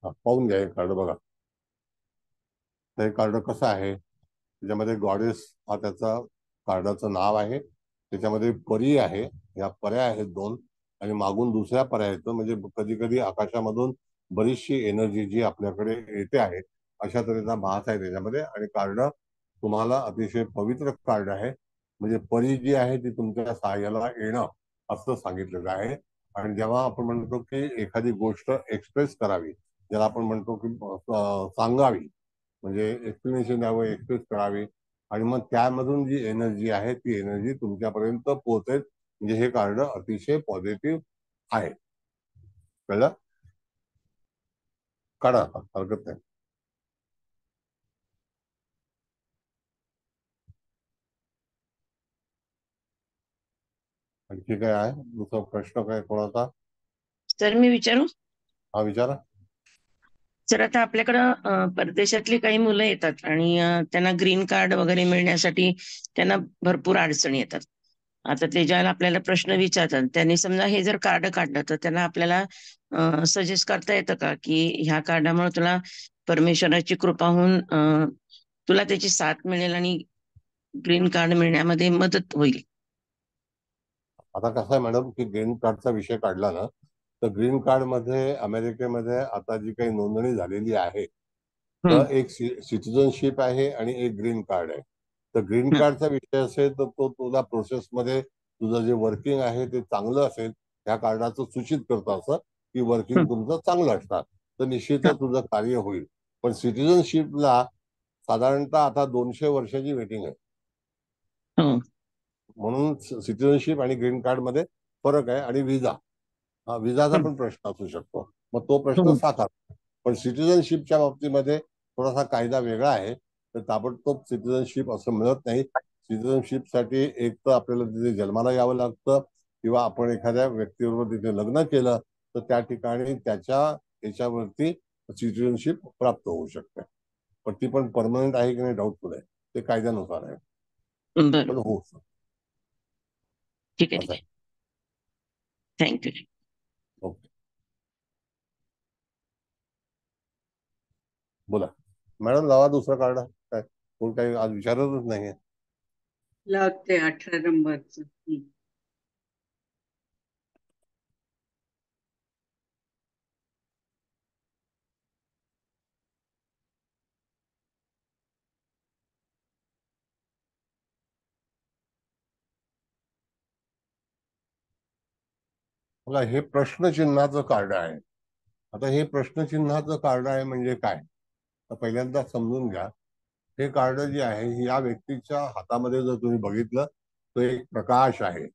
पाहून घ्या हे कार्ड, बघा हे कार्ड कसं आहे. त्याच्यामध्ये गॉडेस हा त्याचा कार्डाचं नाव आहे. त्याच्यामध्ये परी आहे, या पर्या आहेत दोन आणि मागून दुसऱ्या पर्या आहेत. म्हणजे कधी कधी आकाशामधून बरीचशी एनर्जी जी आपल्याकडे येते आहे अशा तऱ्हेचा भास आहे त्याच्यामध्ये. आणि कार्ड तुम्हाला अतिशय पवित्र कार्ड आहे. म्हणजे परी जी आहे ती तुमच्या सहाय्याला येणं असं सांगितलेलं आहे. आणि जेव्हा आपण म्हणतो की एखादी गोष्ट एक्सप्रेस करावी, ज्याला आपण म्हणतो की सांगावी, म्हणजे एक्सप्लेनेशन द्यावं, एक्सप्रेस करावी आणि मग त्यामधून जी एनर्जी आहे ती एनर्जी तुमच्यापर्यंत पोहोचेल. म्हणजे हे कार्ड अतिशय पॉझिटिव्ह आहे. कळलं? काढा, हरकत नाही. आणखी काय आहे? दुसरा प्रश्न काय कोणाचा? सर मी विचारू? हा, विचारा. सर आता आपल्याकडं परदेशातली काही मुलं येतात आणि त्यांना ग्रीन कार्ड वगैरे मिळण्यासाठी त्यांना भरपूर अडचणी येतात. आता ते ज्याला आपल्याला प्रश्न विचारतात त्यांनी समजा हे जर कार्ड काढलं तर त्यांना आपल्याला सजेस्ट करता येतं का की ह्या कार्डामुळे तुला परमेश्वराची कृपा होऊन तुला त्याची साथ मिळेल आणि ग्रीन कार्ड मिळण्यामध्ये मदत होईल? आता कसं आहे मॅडम की ग्रीन कार्डचा विषय काढला ना, तर ग्रीन कार्ड मध्ये अमेरिकेमध्ये आता जी काही नोंदणी झालेली आहे तर एक सिटिझनशिप आहे आणि एक ग्रीन कार्ड आहे. तर ग्रीन कार्डचा विषय असेल तर तो तुला प्रोसेसमध्ये तुझं जे वर्किंग आहे ते चांगलं असेल, त्या कार्डाचं सूचित करतं असं की वर्किंग तुमचं चांगलं असणार, तर निश्चितच तुझं कार्य होईल. पण सिटिझनशिपला साधारणतः आता 200 वर्षाची वेटिंग आहे. म्हणून सिटिझनशिप आणि ग्रीन कार्ड मध्ये फरक आहे. आणि विजाचा पण प्रश्न असू शकतो, मग तो प्रश्न साकार. पण सिटिझनशिपच्या बाबतीमध्ये थोडासा कायदा वेगळा आहे. तर ताबडतोब सिटिझनशिप असं मिळत नाही. सिटिझनशिपसाठी एक तर आपल्याला तिथे जन्माला यावं लागतं, किंवा आपण एखाद्या व्यक्तीबरोबर तिथे लग्न केलं तर त्या ठिकाणी त्याच्या याच्यावरती सिटिझनशिप प्राप्त होऊ शकते. पण ती पण परमनंट आहे की नाही डाऊटफुल आहे, ते कायद्यानुसार आहे, पण होऊ शकतं. ठीक आहे, ठीक आहे. थँक्यू. ओके, बोला मॅडम. लावा दुसरं कार्ड. काय कोण काही आज विचारतच नाहीये. लावते 18 नंबरचं. बघा, हे प्रश्नचिन्हाचं कार्ड आहे. आता हे प्रश्नचिन्हाचं कार्ड आहे म्हणजे काय, तर पहिल्यांदा समजून घ्या. हे कार्ड जे आहे या व्यक्तीच्या हातामध्ये जर तुम्ही बघितलं तर एक प्रकाश आहे,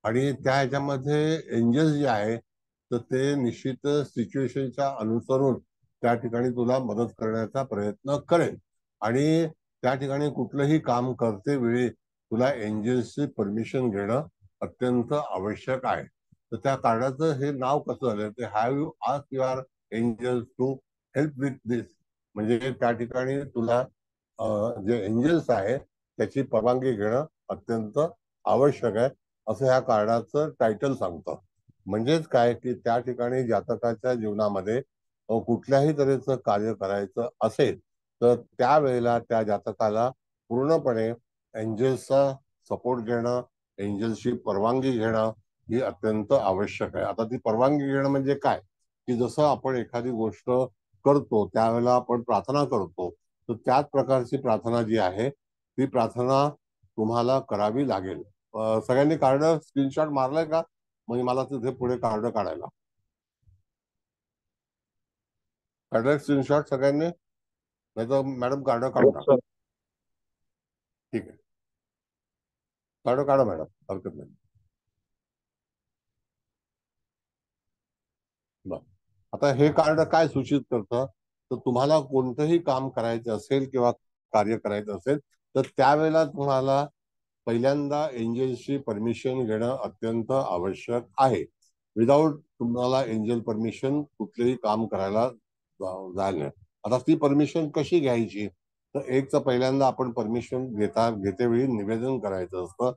आणि त्या ह्याच्यामध्ये एंजल्स जे आहे तर ते निश्चित सिच्युएशनच्या अनुसरून त्या ठिकाणी तुला मदत करण्याचा प्रयत्न करेल. आणि त्या ठिकाणी कुठलंही काम करते वेळी तुला एंजल्सची परमिशन घेणं अत्यंत आवश्यक आहे. तर त्या कार्डाचं हे नाव कसं झालं, ते have you asked your angels to help with this. म्हणजे त्या ठिकाणी तुला जे एंजल्स आहे त्याची परवानगी घेणं अत्यंत आवश्यक आहे, असं ह्या कार्डाचं टायटल सांगतं. म्हणजेच काय की त्या ठिकाणी जातकाच्या जीवनामध्ये कुठल्याही तऱ्हेचं कार्य करायचं असेल तर त्यावेळेला त्या जातकाला पूर्णपणे एंजल्सचा सपोर्ट घेणं, एंजल्सची परवानगी घेणं ही अत्यंत आवश्यक आहे. आता ती परवानगी घेणं म्हणजे काय, की जसं आपण एखादी गोष्ट करतो त्यावेळेला आपण प्रार्थना करतो, तर त्याच प्रकारची प्रार्थना जी आहे ती प्रार्थना तुम्हाला करावी लागेल. सगळ्यांनी कार्ड स्क्रीनशॉट मारलाय का, म्हणजे मला तिथे पुढे कार्ड काढायला. काढलाय स्क्रीनशॉट सगळ्यांनी, नाही तर मॅडम कार्ड काढून टाका. ठीक आहे, कार्ड काढा मॅडम, हरकत नाही. आता हे कार्ड काय सूचित करतं, तर तुम्हाला कोणतंही काम करायचं असेल किंवा कार्य करायचं असेल तर त्यावेळेला तुम्हाला पहिल्यांदा एंजलची परमिशन घेणं अत्यंत आवश्यक आहे. विदाऊट तुम्हाला एंजल परमिशन कुठलेही काम करायला जायला नाही. आता ती परमिशन कशी घ्यायची, तर एक तर पहिल्यांदा आपण परमिशन घेतेवेळी निवेदन करायचं असतं,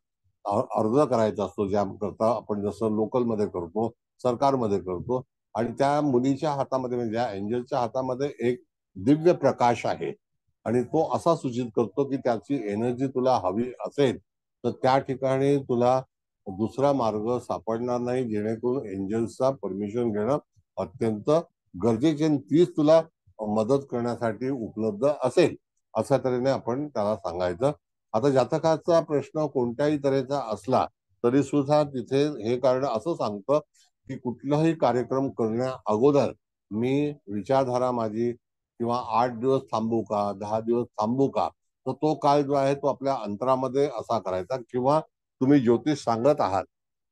अर्ज करायचा असतो, ज्याकरता आपण जसं लोकलमध्ये करतो, सरकारमध्ये करतो. आणि त्या मुलीच्या हातामध्ये म्हणजे या एंजलच्या हातामध्ये एक दिव्य प्रकाश आहे, आणि तो असा सूचित करतो की त्याची एनर्जी तुला हवी असेल तर त्या ठिकाणी तुला दुसरा मार्ग सापडणार नाही, जेणेकरून एंजल्सचा परमिशन घेणं अत्यंत गरजेचे, तीच तुला मदत करण्यासाठी उपलब्ध असेल, अशा तऱ्हेने आपण त्याला सांगायचं. आता जातकाचा प्रश्न कोणत्याही तऱ्हेचा असला तरी सुद्धा तिथे हे कार्ड असं सांगतं की कुठलाही कार्यक्रम करण्या अगोदर मी विचारधारा माझी किंवा 8 दिवस थांबू का, 10 दिवस थांबू का, तर तो काळ जो आहे तो आपल्या अंतरामध्ये असा करायचा. किंवा तुम्ही ज्योतिष सांगत आहात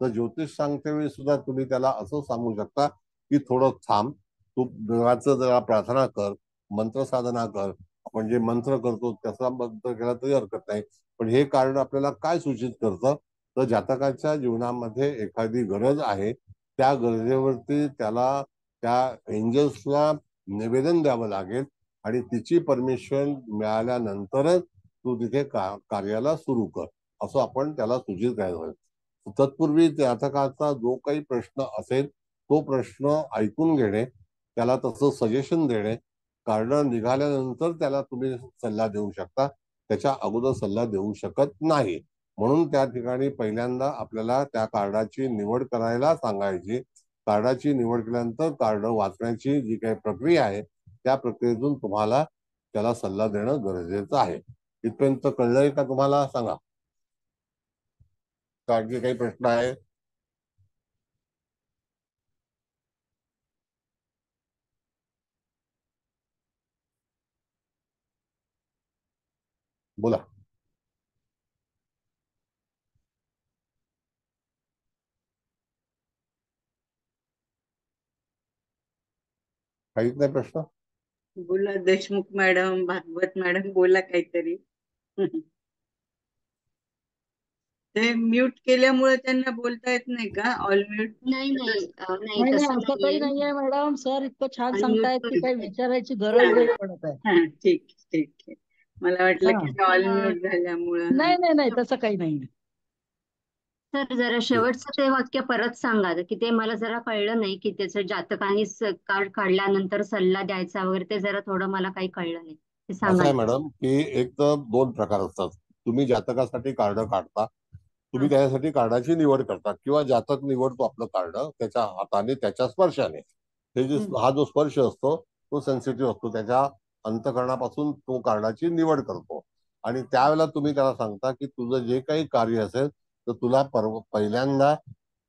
तर ज्योतिष सांगते वेळी सुद्धा तुम्ही त्याला असं सांगू शकता की थोडं थांब, तू देवाचं जरा प्रार्थना कर, मंत्र साधना कर. आपण जे मंत्र करतो त्याचा मंत्र केला तरी हरकत नाही. पण हे कार्ड आपल्याला काय सूचित करतं, तर जातकाच्या जीवनामध्ये एखादी गरज आहे, त्या गरजेवरती त्याला त्या एंजल्सला निवेदन द्यावं लागेल, आणि तिची परमिशन मिळाल्यानंतरच तू तिथे कार्याला सुरू कर, असं आपण त्याला सूचित करायचं. तत्पूर्वी जातकाचा जो काही प्रश्न असेल तो प्रश्न ऐकून घेणे, त्याला तसं सजेशन देणे. कार्ड निघाल्यानंतर त्याला तुम्ही सल्ला देऊ शकता, त्याच्या अगोदर सल्ला देऊ शकत नाही. म्हणून त्या ठिकाणी पहिल्यांदा आपल्याला त्या कार्डाची निवड करायला सांगायची. कार्डाची निवड केल्यानंतर कार्ड वाचण्याची जी काही प्रक्रिया आहे त्या प्रक्रियेतून तुम्हाला त्याला सल्ला देणं गरजेचं आहे. इथपर्यंत कळलंय का तुम्हाला? सांगा, आणखी काही प्रश्न आहे? बोला. काहीच नाही प्रश्न? बोला देशमुख मॅडम, भागवत मॅडम, बोला काहीतरी. ते म्यूट केल्यामुळे त्यांना बोलता येत नाही का? All mute. नाही नाही नाही नाही नाही तसं असं काही नाहीये. नाहीये मॅडम. सर इतकं छान अनम्यूट सांगतायत की काही करून. विचारायची गरज नाही पडत आहे. हा, ठीक ठीक आहे. मला वाटलं हा की ऑल म्यूट झाल्यामुळं. नाही नाही नाही तसं काही नाही. सर जरा शेवटचं ते वाक्य परत सांगा की ते मला जरा कळलं नाही की त्याचं जातकाने कार्ड काढल्यानंतर सल्ला द्यायचा वगैरे ते जरा थोडं मला काही कळलं नाही ते असं सांगा आहे ना. मॅडम की एक तर दोन प्रकार असतात. तुम्ही जातकासाठी कार्ड काढता, तुम्ही त्याच्यासाठी कार्डाची निवड करता किंवा जातक निवडतो आपलं कार्ड त्याच्या हाताने, त्याच्या स्पर्शाने. हा जो स्पर्श असतो तो सेन्सिटिव्ह असतो, त्याच्या अंतःकरणापासून तो कार्डाची निवड करतो. आणि त्यावेळेला तुम्ही त्याला सांगता की तुझं जे काही कार्य असेल तर तुला पहिल्यांदा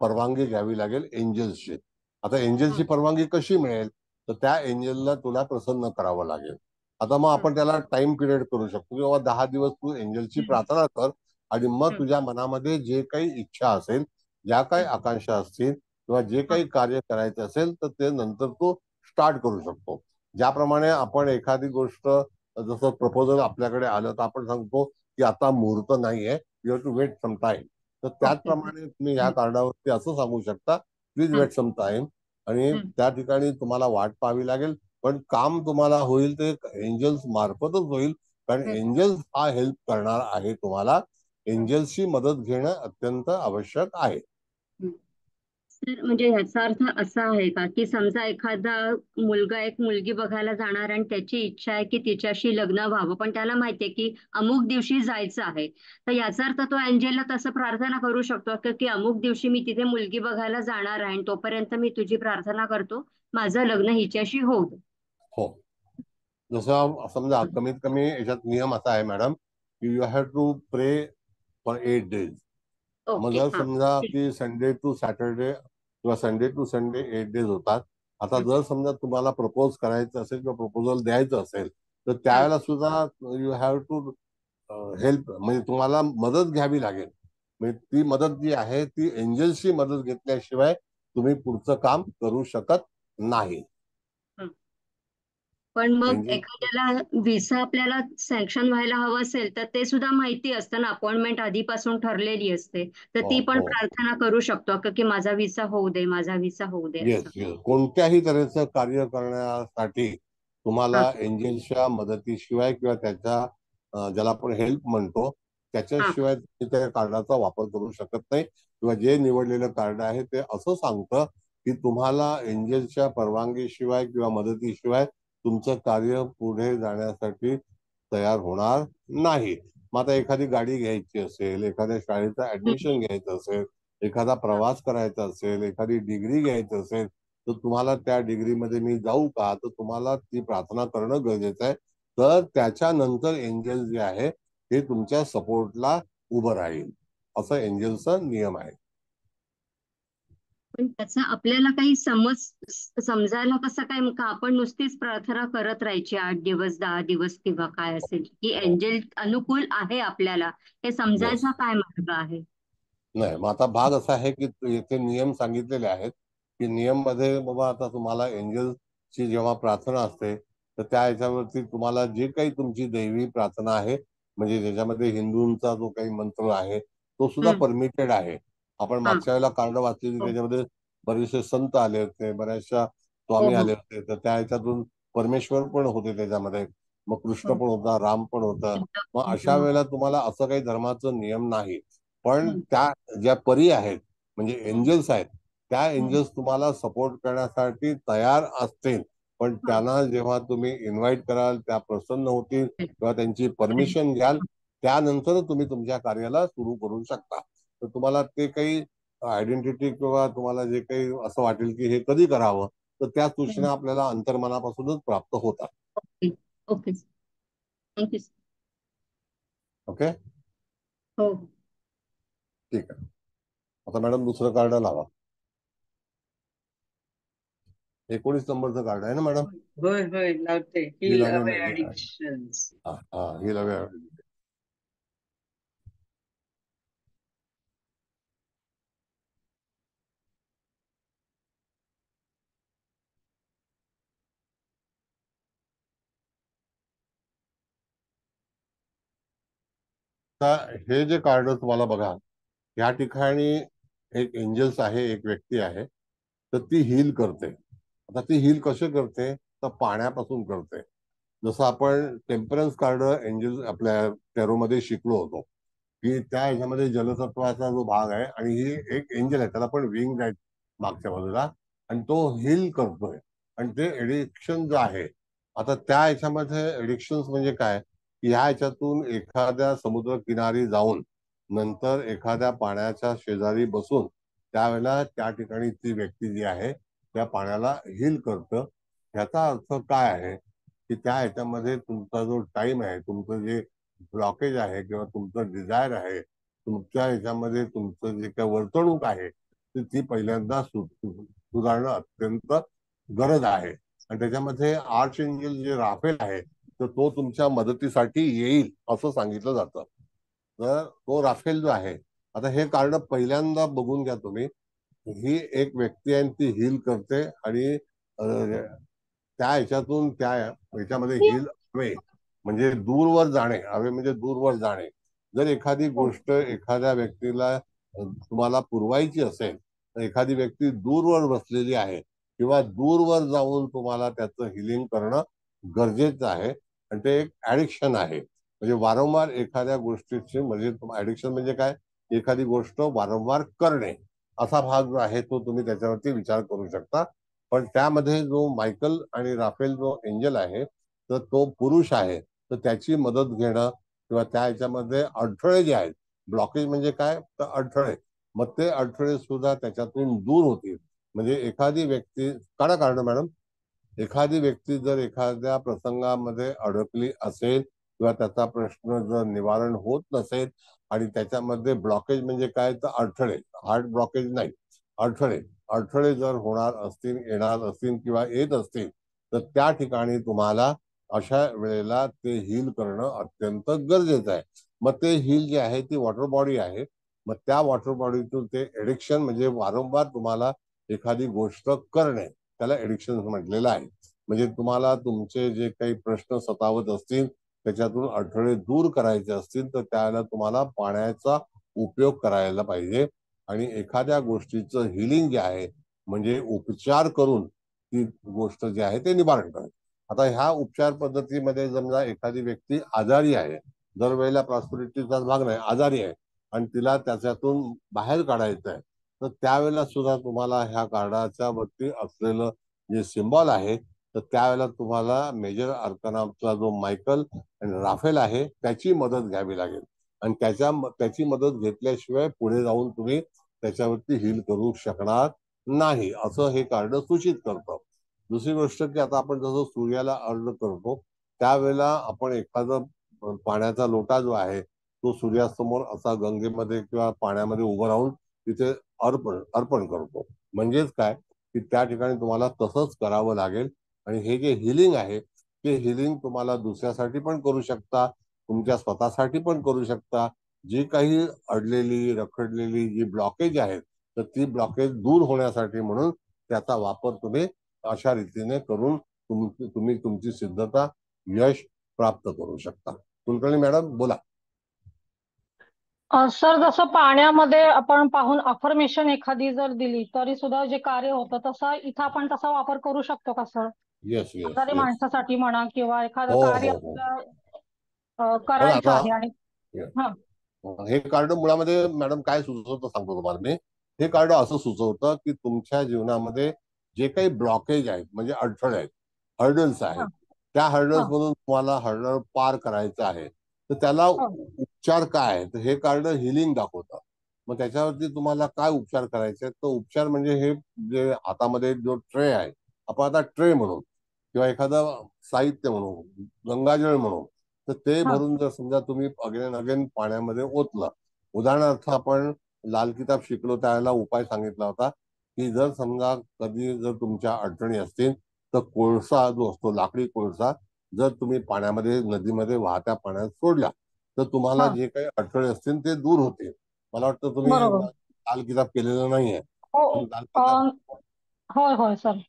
परवानगी घ्यावी लागेल एंजल्सची. आता एंजलची परवानगी कशी मिळेल? तर त्या एंजलला तुला प्रसन्न करावं लागेल. आता मग आपण त्याला टाइम पिरियड करू शकतो किंवा 10 दिवस तू एंजलची प्रार्थना कर आणि मग तुझ्या मनामध्ये जे काही इच्छा असेल, ज्या काही आकांक्षा असतील किंवा जे काही कार्य करायचे असेल तर ते नंतर तू स्टार्ट करू शकतो. ज्याप्रमाणे आपण एखादी गोष्ट, जसं प्रपोजल आपल्याकडे आलं तर आपण सांगतो की आता मुहूर्त नाहीये, you have to wait some time. तर त्याचप्रमाणे तुम्ही या कार्डावरती असं सांगू शकता, प्लीज वेट सम टाइम. आणि त्या ठिकाणी तुम्हाला वाट पाहावी लागेल, पण काम तुम्हाला होईल ते एंजल्स मार्फतच होईल. कारण एंजल्स हा हेल्प करणार आहे तुम्हाला. एंजल्सची मदत घेणं अत्यंत आवश्यक आहे. सर म्हणजे ह्याचा अर्थ असा आहे का की समजा एखादा मुलगा एक मुलगी बघायला जाणार आणि त्याची इच्छा आहे की तिच्याशी लग्न व्हावं, पण त्याला माहितीये की अमुक दिवशी जायचं आहे, तर याचा अर्थ तो एंजेलला तसं प्रार्थना करू शकतो की अमुक दिवशी मी तिथे मुलगी बघायला जाणार आहे आणि तोपर्यंत मी तुझी प्रार्थना करतो माझं लग्न हिच्याशी होऊ दे. हो, जसं समजा कमीत कमी याच्यात नियम असा आहे मॅडम की यू हॅव टू प्रे फॉर 8 days. मग जर समजा की संडे टू सॅटरडे किंवा संडे टू संडे 8 days होतात. आता जर समजा तुम्हाला प्रपोज करायचं असेल किंवा प्रपोजल द्यायचं असेल तर त्यावेळेला सुद्धा यू हॅव टू हेल्प, म्हणजे तुम्हाला मदत घ्यावी लागेल. म्हणजे ती मदत जी आहे ती एंजल्सची मदत घेतल्याशिवाय तुम्ही पुढचं काम करू शकत नाही. पण मग एखाद्याला व्हिसा आपल्याला सँक्शन व्हायला हवं असेल तर ते सुद्धा माहिती असतं ना, अपॉइंटमेंट आधीपासून ठरलेली असते, तर ती पण प्रार्थना करू शकतो की माझा व्हिसा होऊ दे, माझा व्हिसा होऊ दे. येस येस, कोणत्याही तऱ्हेचं कार्य करण्यासाठी तुम्हाला एंजलच्या मदतीशिवाय किंवा त्याच्या ज्याला आपण हेल्प म्हणतो त्याच्याशिवाय त्या कार्डाचा वापर करू शकत नाही. किंवा जे निवडलेलं कार्ड आहे ते असं सांगतं की तुम्हाला एंजलच्या परवानगीशिवाय किंवा मदतीशिवाय तुमचं कार्य पुढे जाण्यासाठी तयार होणार नाही. मग आता एखादी गाडी घ्यायची असेल, एखाद्या शाळेचं ऍडमिशन घ्यायचं असेल, एखादा प्रवास करायचा असेल, एखादी डिग्री घ्यायची असेल, तर तुम्हाला त्या डिग्रीमध्ये मी जाऊ का, तर तुम्हाला ती प्रार्थना करणं गरजेचं आहे. तर त्याच्यानंतर एंजल जे आहे हे तुमच्या सपोर्टला उभं राहील, असं एंजलचा नियम आहे. पण त्याचा आपल्याला काही समजायला कसं काय का आपण नुसतीच प्रार्थना करत राहायची 8 दिवस 10 दिवस किंवा काय असेल की एंजल अनुकूल आहे आपल्याला, हे समजायचा काय मार्ग आहे? नाही, मग आता भाग असा आहे की येथे नियम सांगितलेले आहेत की नियम मध्ये बाबा आता तुम्हाला एंजलची जेव्हा प्रार्थना असते तर त्या ह्याच्यावरती तुम्हाला जे काही तुमची दैवी प्रार्थना आहे, म्हणजे ज्याच्यामध्ये हिंदूंचा जो काही मंत्र आहे तो सुद्धा परमिटेड आहे. आपण मागच्या वेळेला कार्ड वाचलेली, त्याच्यामध्ये बरेचसे संत आले होते, बऱ्याचशा स्वामी आले होते, तर त्या ह्याच्यातून परमेश्वर पण होते त्याच्यामध्ये, मग कृष्ण पण होता, राम पण होता. मग अशा वेळेला तुम्हाला असं काही धर्माचं नियम नाही, पण त्या ज्या परी आहेत म्हणजे एंजल्स आहेत त्या एंजल्स तुम्हाला सपोर्ट करण्यासाठी तयार असतील. पण त्यांना जेव्हा तुम्ही इन्व्हाइट कराल, त्या प्रसन्न होतील किंवा त्यांची परमिशन घ्याल, त्यानंतर तुम्ही तुमच्या कार्याला सुरू करू शकता. तर तुम्हाला ते काही आयडेंटिटी किंवा तुम्हाला जे काही असं वाटेल की हे कधी करावं, तर त्या सूचना आपल्याला अंतर्मनापासूनच प्राप्त होतात. Okay, thank you. ओके, हो. ठीक आहे. आता मॅडम दुसरं कार्ड लावा. 19 नंबरचं कार्ड आहे ना मॅडम? होय होय लावते. Heal Heal away away memory. addictions. heal away. हे जे कार्ड तुम्हाला बघा, या ठिकाणी एक एंजल्स आहे, एक व्यक्ती आहे, तर ती हील करते. आता ती हील कसे करते, तर पाण्यापासून करते. जसं आपण टेम्परन्स कार्ड एंजल आपल्या टेरोमध्ये शिकलो होतो, की त्या ह्याच्यामध्ये जलतत्वाचा जो भाग आहे आणि ही एक एंजल आहे, त्याला पण विंग आहेत मागच्या बाजूला, आणि तो हील करतोय. आणि ते एडिक्शन जो आहे, आता त्या ह्याच्यामध्ये एडिक्शन म्हणजे काय, ह्या ह्याच्यातून एखाद्या समुद्र किनारी जाऊन नंतर एखाद्या पाण्याच्या शेजारी बसून त्यावेळेला त्या ठिकाणी ती व्यक्ती जी आहे त्या पाण्याला हील करतं. ह्याचा अर्थ काय आहे की त्या ह्याच्यामध्ये तुमचा जो टाइम आहे, तुमचं जे ब्लॉकेज आहे किंवा तुमचं डिझायर आहे, तुमच्या ह्याच्यामध्ये तुमचं जे काही वर्तणूक आहे ती पहिल्यांदा सुधारणं अत्यंत गरज आहे. आणि त्याच्यामध्ये आर्च एंजल जे राफेल आहे तर तो तुमच्या मदतीसाठी येईल असं सांगितलं जातं. तर तो राफेल जो आहे, आता हे कार्ड पहिल्यांदा बघून घ्या तुम्ही. ही एक व्यक्ती आहे, ती हील करते आणि त्या ह्याच्यातून त्या ह्याच्यामध्ये हील हवे म्हणजे दूरवर जाणे, हवे म्हणजे दूरवर जाणे. जर एखादी गोष्ट एखाद्या व्यक्तीला तुम्हाला पुरवायची असेल तर एखादी व्यक्ती दूरवर बसलेली आहे किंवा दूरवर जाऊन तुम्हाला त्याचं हिलिंग करणं गरजेचं आहे. आणि ते एक ऍडिक्शन आहे. म्हणजे वारंवार एखाद्या गोष्टीची, म्हणजे ऍडिक्शन म्हणजे काय, एखादी गोष्ट वारंवार करणे असा भाग जो आहे तो तुम्ही त्याच्यावरती विचार करू शकता. पण त्यामध्ये जो मायकल आणि राफेल जो एंजल आहे तर तो पुरुष आहे, तर त्याची मदत घेणं किंवा त्या ह्याच्यामध्ये अडथळे जे आहेत, ब्लॉकेज म्हणजे काय तर अडथळे, मग ते अडथळे सुद्धा त्याच्यातून दूर होतील. म्हणजे एखादी व्यक्ती काढा कार्ड मॅडम. एखादी व्यक्ती जर एखाद्या प्रसंगामध्ये अडकली असेल किंवा त्याचा प्रश्न जर निवारण होत नसेल आणि त्याच्यामध्ये ब्लॉकेज म्हणजे काय तर अडथळे, हार्ट ब्लॉकेज नाही, अडथळे, अडथळे जर होणार असतील, येणार असतील किंवा येत असतील तर त्या ठिकाणी तुम्हाला अशा वेळेला ते हील करणं अत्यंत गरजेचं आहे. मग ते हील जे आहे ती वॉटर बॉडी आहे. मग त्या वॉटर बॉडीतून ते एडिक्शन म्हणजे वारंवार तुम्हाला एखादी गोष्ट करणे, त्याला एडिक्शन म्हटलेलं आहे. म्हणजे तुम्हाला तुमचे जे काही प्रश्न सतावत असतील त्याच्यातून अडथळे दूर करायचे असतील तर त्यावेळेला तुम्हाला पाण्याचा उपयोग करायला पाहिजे. आणि एखाद्या गोष्टीचं हिलिंग जे आहे म्हणजे उपचार करून ती गोष्ट जी आहे ते निवारण करायचं. आता ह्या उपचार पद्धतीमध्ये समजा एखादी व्यक्ती आजारी आहे, दरवेळेला प्रॉस्पेरिटीचा भाग नाही, आजारी आहे आणि तिला त्याच्यातून बाहेर काढायचं आहे, तर त्यावेळेला सुद्धा तुम्हाला ह्या कार्डाच्या वरती असलेलं जे सिम्बॉल आहे तर त्यावेळेला तुम्हाला मेजर आर्कनाचा जो मायकल आणि राफेल आहे त्याची मदत घ्यावी लागेल. आणि त्याची मदत घेतल्याशिवाय पुढे जाऊन तुम्ही त्याच्यावरती हील करू शकणार नाही, असं हे कार्ड सूचित करतं. दुसरी गोष्ट की आता आपण जसं सूर्याला अर्घ्य करतो त्यावेळेला आपण एखादं पाण्याचा लोटा जो आहे तो सूर्यासमोर असा गंगेमध्ये किंवा पाण्यामध्ये उभं राहून तिथे अर्पण करतो. म्हणजेच काय की त्या ठिकाणी तुम्हाला तसंच करावं लागेल. आणि हे जे हिलिंग आहे ते हिलिंग तुम्हाला दुसऱ्यासाठी पण करू शकता, तुमच्या स्वतःसाठी पण करू शकता. जी काही अडलेली रखडलेली जी ब्लॉकेज आहेत तर ती ब्लॉकेज दूर होण्यासाठी म्हणून त्याचा वापर तुम्ही अशा रीतीने करून तुम्ही तुमची सिद्धता, यश प्राप्त करू शकता. कुलकर्णी मॅडम बोला. सर, जसं पाण्यामध्ये आपण पाहून अफर्मेशन एखादी जर दिली तरी सुद्धा जे कार्य होतं तसं इथं आपण तसा वापर करू शकतो का सर? येस येस आजारी येस. माणसासाठी म्हणा किंवा एखादं हो कार्य हो हो. आपल्याला पण करायचं आता आहे आणि हा हे कार्ड मुळामध्ये मॅडम काय सुचवतं सांगतो तुम्हाला मी. हे कार्ड असं सुचवतं की तुमच्या जीवनामध्ये जे काही ब्लॉकेज आहेत म्हणजे अडथळे आहेत, हर्डल्स आहेत, त्या हर्डल्स मधून तुम्हाला हर्डल पार करायचं आहे तर त्याला उपचार काय आहे तर हे कार्ड हिलिंग दाखवतं. मग त्याच्यावरती तुम्हाला काय उपचार करायचे तर उपचार म्हणजे हे जे हातामध्ये जो ट्रे आहे, आपण आता ट्रे म्हणू किंवा एखादं साहित्य म्हणू, गंगाजळ म्हणू, तर ते हा भरून जर समजा तुम्ही अगेन अगेन पाण्यामध्ये ओतलं. उदाहरणार्थ आपण लाल किताब शिकलो त्यावेळेला उपाय सांगितला होता की जर समजा कधी जर तुमच्या अडचणी असतील तर कोळसा जो असतो, लाकडी कोळसा, जर तुम्ही पाण्यामध्ये नदीमध्ये वाहत्या पाण्यात सोडला तर तुम्हाला हा जे काही अडथळे असतील ते दूर होतील. मला वाटतं तुम्ही बरोबर. लाल किताब केलेलं नाहीये, हो पण लाल किताब होय होय सर.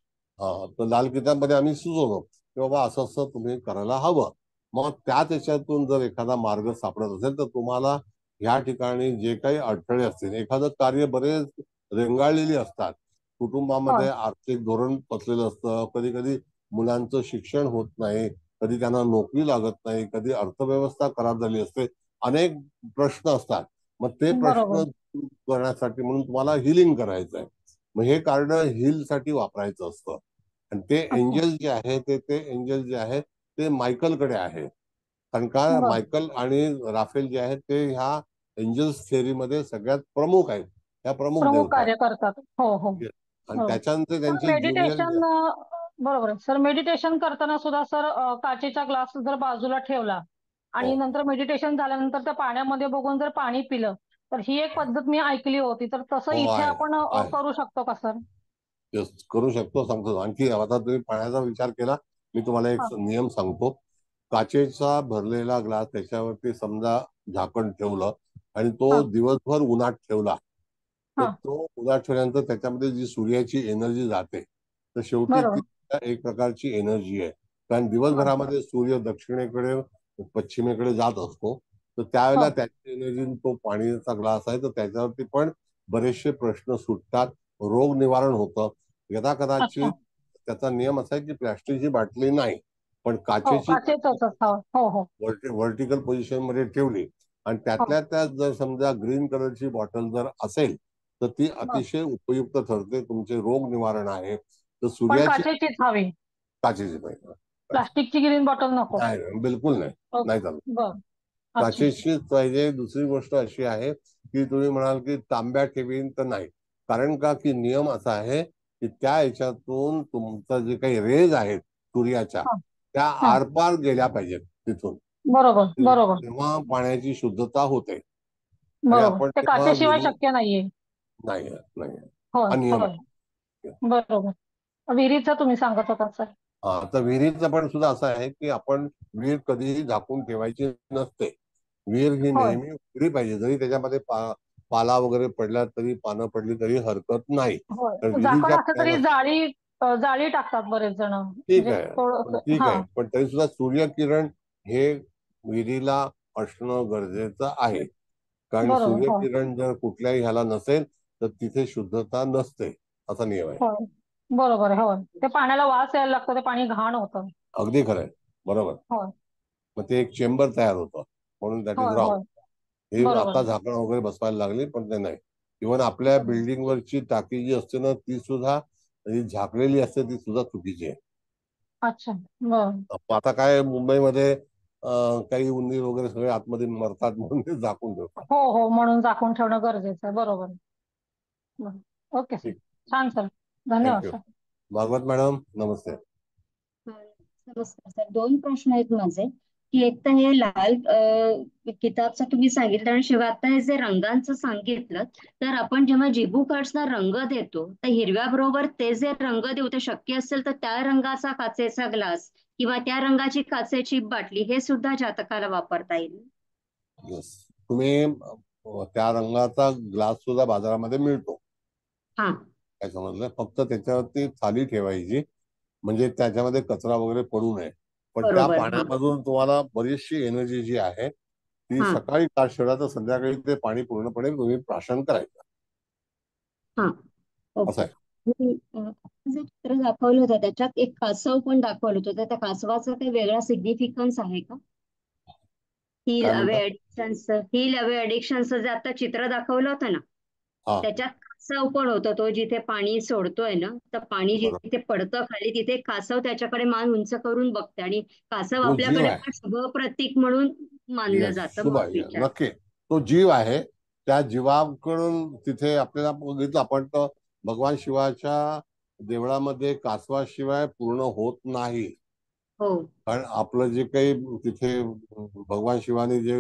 तर लाल किताबमध्ये आम्ही सुचवतो की बाबा असं असं तुम्ही करायला हवं. मग त्याच्यातून जर एखादा मार्ग सापडत असेल तर तुम्हाला ह्या ठिकाणी जे काही अडथळे असतील, एखादं कार्य बरेच रेंगाळलेली असतात, कुटुंबामध्ये होय आर्थिक धोरण फसलेलं असतं, कधी कधी मुलांचं शिक्षण होत नाही, कधी त्यांना नोकरी लागत नाही, कधी अर्थव्यवस्था खराब झाली असते, अनेक प्रश्न असतात. मग ते प्रश्न बरोबर. दूर करण्यासाठी म्हणून तुम्हाला हिलिंग करायचं आहे. मग हे कार्ड हिल साठी वापरायचं असतं. आणि ते अच्छा. एंजल जे आहे ते एंजल जे आहे ते मायकलकडे आहे. कारण का बर मायकल आणि राफेल जे आहेत ते ह्या एंजल्स थेअरीमध्ये सगळ्यात प्रमुख आहेत, ह्या प्रमुख प्रमुख देवता कार्य करतात. हो हो आहेत. आणि बरोबर. त्याच्यानंतर सर त्यांचे ज्युनियर जे मेडिटेशन बरोबर आहे सर. मेडिटेशन करताना सुद्धा सर काचेचा ग्लास जर बाजूला ठेवला हो आणि नंतर मेडिटेशन झाल्यानंतर त्या पाण्यामध्ये बघून जर पाणी पिलं तर ही एक पद्धत मी ऐकली होती. तर तसं हो इथे आहे आपण आहे करू शकतो का सर? Yes, करू शकतो, सांगतो. आणखी आता तुम्ही पाण्याचा विचार केला, मी तुम्हाला एक हा नियम सांगतो. काचेचा भरलेला ग्लास त्याच्यावरती समजा झाकण ठेवलं आणि तो हा दिवसभर उन्हात ठेवला तर हा तो उन्हात ठेवल्यानंतर त्याच्यामध्ये जी सूर्याची एनर्जी जाते तर शेवटी ती बरोबर. एक प्रकारची एनर्जी आहे. कारण हा दिवसभरामध्ये सूर्य दक्षिणेकडे पश्चिमेकडे जात असतो, तर हा त्यावेळेला त्याची एनर्जी, तो पाणीचा ग्लास आहे तर त्याच्यावरती पण बरेचसे प्रश्न सुटतात, रोग निवारण होतं. यदा अच्छा. कदाचित त्याचा नियम असा आहे की प्लॅस्टिकची बाटली नाही, पण हो काचेची काचेचंच असावं. हो हो व्हर्टिकल पोझिशन मध्ये ठेवली आणि हो त्यातल्या त्यात जर समजा ग्रीन कलरची बॉटल जर असेल तर ती बर. अतिशय उपयुक्त ठरते, तुमचे रोग निवारण आहे. तर पण सूर्याची काचेचीच हवी. काचेची पाहिजे. प्लास्टिकची ग्रीन बॉटल नको. नाही, बिलकुल नाही, नाही चालत. बर. अच्छा. काचेचीच पाहिजे. दुसरी गोष्ट अशी आहे की तुम्ही म्हणाल की तांब्या ठेवीन, तर नाही. कारण का की नियम असा आहे की त्या ह्याच्यातून तुमचं जे काही रेज आहेत सूर्याच्या हा त्या हा आरपार गेल्या पाहिजेत तिथून, बरोबर बरोबर तेव्हा पाण्याची शुद्धता होते. आणि बरोबर. आपण ते तेव्हा काचेशिवाय शक्य नाहीये. नाही नाही, होय हा नियम होय आहे. बरोबर. विहिरीचं तुम्ही सांगत होता सर. हा, तर विहिरीचं पण सुद्धा असं आहे की आपण विहीर कधीही झाकून ठेवायची नसते. विहीर ही होय नेहमी उघडी पाहिजे. जरी त्याच्यामध्ये पाला वगैरे पडला तरी, पानं पडली तरी हरकत नाही. तर होय. झाकण विहिरीच्या असलं तरी जाळी जाळी टाकतात बरेच जण ठीक म्हणजे आहे, पण थोडं ठीक हा आहे, पण तरी सुद्धा सूर्यकिरण हे विहिरीला असणं गरजेचं आहे. कारण बरोबर. हो सूर्यकिरण जर कुठल्याही ह्याला नसेल तर तिथे शुद्धता नसते, असा नियम आहे. होय बरोबर आहे. होय ते पाण्याला वास यायला लागतो. ते पाणी घाण होतं. अगदी खरं आहे, बरोबर. होय मग ते एक चेंबर तयार होतं, म्हणून दॅट इज होय रॉंग. होय हे बरोबर आता आहे. झाकण वगैरे बसवायला लागली, पण ते नाही. इव्हन आपल्या बरोबर. बिल्डिंग वरची टाकी जी असते ना ती सुद्धा जी झाकलेली असते ती सुद्धा चुकीची आहे. अच्छा बर. आता काय मुंबईमध्ये काही उंदीर वगैरे सगळे आतमध्ये मरतात म्हणून ते झाकून ठेवतात. हो हो म्हणून झाकून ठेवणं गरजेचं आहे. बरोबर आहे. बरं. Okay sir. ठीक, छान सर. धन्यवाद थँक्यू. सर. भागवत मॅडम नमस्ते. नमस्कार सर. दोन प्रश्न आहेत माझे की एक तर हे लाल किताबचं तुम्ही सांगितलं आणि शिवाय आता हे जे रंगांचं सांगितलं तर आपण जेव्हा जिबू कार्ड्सना रंग देतो तर हिरव्या बरोबर ते जे रंग देऊ ते शक्य असेल तर त्या रंगाचा काचेचा ग्लास किंवा त्या रंगाची काचेची बाटली हे सुद्धा जातकाला वापरता येईल. येस, तुम्ही त्या रंगाचा ग्लास सुद्धा बाजारामध्ये मिळतो. हा काय समजलं, फक्त त्याच्यावरती थाली ठेवायची म्हणजे त्याच्यामध्ये कचरा वगैरे पडू नये. पण त्या बरोबर. हा पाण्यामधून तुम्हाला बरीचशी एनर्जी जी आहे ती हा सकाळी तास शिरा तर संध्याकाळी ते पाणी पूर्णपणे तुम्ही प्राशन करायचं, हा असं ओके. आहे. जे चित्र दाखवलं होतं त्याच्यात एक कासव पण दाखवलं होतं तर त्या कासवाचा काही वेगळा सिग्निफिकन्स आहे का? हील काय अवे म्हणतात? ॲडिक्शनचं जे आता चित्र दाखवलं होतं ना हा, त्याच्यात कासव पण होतं. तो जिथे पाणी सोडतोय ना तर पाणी बरोबर. जिथे पडतं खाली तिथे कासव त्याच्याकडे मान उंच करून बघते आणि कासव तो जीव आपल्याकडे आहे. पण शुभ प्रतीक म्हणून मानलं येस, जातं. शुभ मग आहे, विचार नक्की तो जीव आहे. त्या जीवाकडून तिथे आपल्याला बघितलं आपण तर भगवान शिवाच्या देवळामध्ये कासवाशिवाय पूर्ण होत नाही. हो कारण आपलं जे काही तिथे भगवान शिवाने जे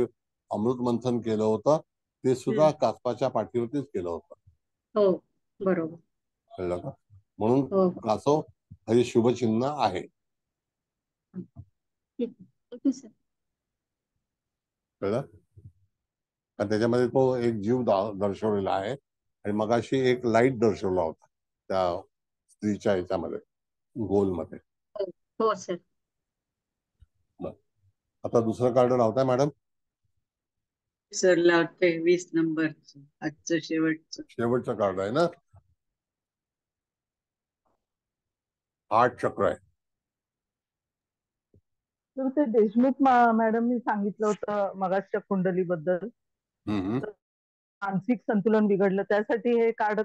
अमृत मंथन केलं होतं ते सुद्धा कासवाच्या पाठीवरतीच केलं होतं. हो बरोबर. कळलं का? म्हणून हो कासव हे शुभचिन्ह आहे. ठीक आहे सर. कळलं? कारण त्याच्यामध्ये तो एक जीव दर्शवलेला आहे आणि मगाशी एक लाईट दर्शवला होता त्या स्त्रीच्या ह्याच्यामध्ये गोलमध्ये. हो सर. आता दुसरं कार्ड लावताय मॅडम? सर लावते 20 नंबरचं आजचं शेवटचं कार्ड आहे ना? हार्ट चक्र आहे. तर ते देशमुख मॅडमनी सांगितलं होतं मगाच्या कुंडलीबद्दल, मानसिक संतुलन बिघडलं त्यासाठी हे कार्ड.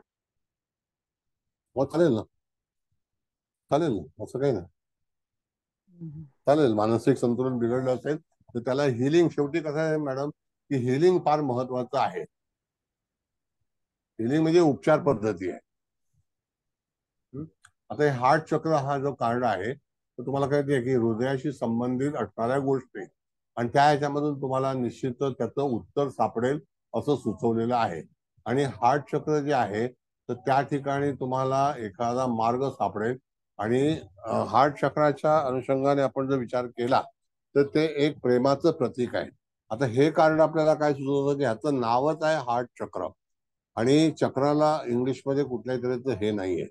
हो चालेल ना, चालेल ना, असं काही नाही, चालेल. मानसिक संतुलन बिघडलं असेल तर त्याला हिलिंग, शेवटी कसं आहे मॅडम की हिलिंग फार महत्वाचं आहे. हिलिंग म्हणजे उपचार पद्धती आहे. आता हे हार्ट चक्र हा जो कार्ड आहे तर तुम्हाला काय की हृदयाशी संबंधित असणाऱ्या गोष्टी आणि त्या ह्याच्यामधून तुम्हाला निश्चितच त्याचं उत्तर सापडेल असं सुचवलेलं आहे. आणि हार्ट चक्र जे आहे तर त्या ठिकाणी तुम्हाला एखादा मार्ग सापडेल. आणि हार्ट चक्राच्या अनुषंगाने आपण जर विचार केला तर ते एक प्रेमाचं प्रतीक आहे. आता हे कार्ड आपल्याला काय सुचवतं की ह्याचं नावच आहे हार्ट चक्र आणि चक्राला इंग्लिशमध्ये कुठल्याही तऱ्हेचं हे नाहीये.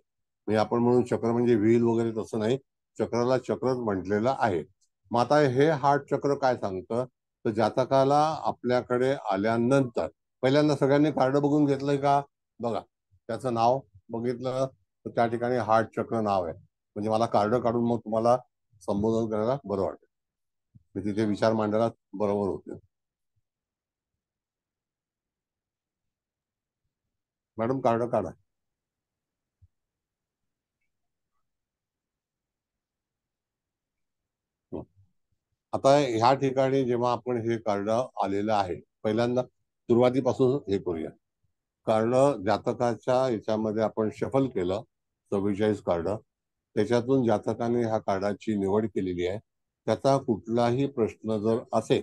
म्हणजे आपण म्हणून चक्र म्हणजे व्हील वगैरे तसं नाही, चक्राला चक्रच म्हटलेलं आहे. मग आता हे हार्ट चक्र काय सांगतं तर जातकाला आपल्याकडे आल्यानंतर पहिल्यांदा सगळ्यांनी कार्ड बघून घेतलंय का? बघा, त्याचं नाव बघितलं तर त्या ठिकाणी हार्ट चक्र नाव आहे. म्हणजे मला कार्ड काढून मग तुम्हाला संबोधन करायला बरं वाटेल, तिथे विचार मांडायला बरोबर होते. मॅडम कार्ड काढा. आता ह्या ठिकाणी जेव्हा आपण हे कार्ड आलेलं आहे, पहिल्यांदा सुरुवातीपासून हे करूया. कार्ड जातकाच्या याच्यामध्ये आपण शफल केलं 44 कार्ड, त्याच्यातून जातकाने ह्या कार्डाची निवड केलेली आहे. त्याचा कुठलाही प्रश्न जर असेल,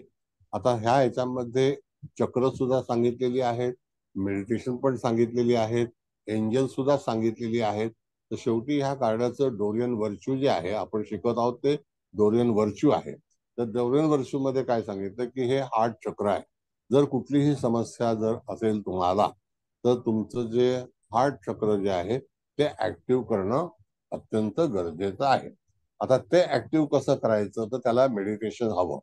आता ह्या याच्यामध्ये चक्र सुद्धा सांगितलेली आहेत, मेडिटेशन पण सांगितलेली आहेत, एंजल सुद्धा सांगितलेली आहेत. तर शेवटी ह्या कार्डाचं डोरियन वर्च्यू जे आहे आपण शिकत आहोत ते डोरियन वर्च्यू आहे. तर डोरियन वर्च्यू मध्ये काय सांगितलं की हे हार्ट चक्र आहे. जर कुठलीही समस्या जर असेल तुम्हाला तर तुमचं जे हार्ट चक्र जे आहे ते ऍक्टिव्ह करणं अत्यंत गरजेचं आहे. आता ते ऍक्टिव्ह कसं करायचं तर त्याला मेडिटेशन हवं.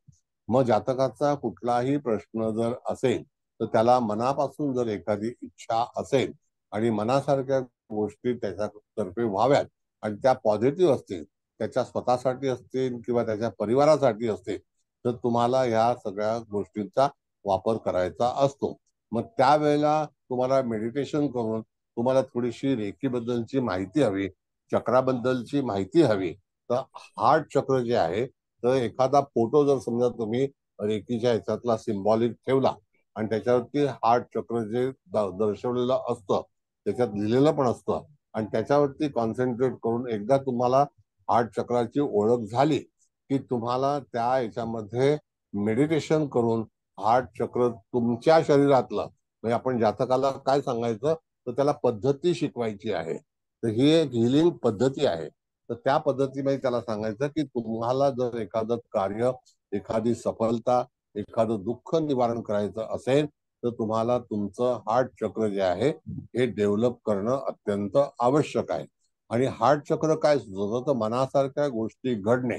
मग जातकाचा कुठलाही प्रश्न जर असेल तर त्याला मनापासून जर एखादी इच्छा असेल आणि मनासारख्या गोष्टी त्याच्यातर्फे व्हाव्यात आणि त्या पॉझिटिव्ह असतील, त्याच्या स्वतःसाठी असतील किंवा त्याच्या परिवारासाठी असतील, तर तुम्हाला ह्या सगळ्या गोष्टींचा वापर करायचा असतो. मग त्यावेळेला तुम्हाला मेडिटेशन करून तुम्हाला थोडीशी रेखीबद्दलची माहिती हवी, चक्राबद्दलची माहिती हवी. तर हार्ट चक्र जे आहे तर एखादा फोटो जर समजा तुम्ही रेखीच्या ह्याच्यातला सिम्बॉलिक ठेवला आणि त्याच्यावरती हार्ट चक्र जे दर्शवलेलं असतं त्याच्यात लिहिलेलं पण असतं आणि त्याच्यावरती कॉन्सन्ट्रेट करून एकदा तुम्हाला हार्ट चक्राची ओळख झाली की तुम्हाला त्या याच्यामध्ये मेडिटेशन करून हार्ट चक्र तुमच्या शरीरातलं, म्हणजे आपण जातकाला काय सांगायचं तर त्याला पद्धती शिकवायची आहे. तर ही एक हिलिंग पद्धती आहे. तर त्या पद्धतीमध्ये त्याला सांगायचं की तुम्हाला जर एखादं कार्य, एखादी सफलता, एखादं दुःख निवारण करायचं असेल तर तुम्हाला तुमचं हार्ट चक्र जे आहे हे डेव्हलप करणं अत्यंत आवश्यक आहे. आणि हार्ट चक्र काय सुचवतं तर मनासारख्या गोष्टी घडणे.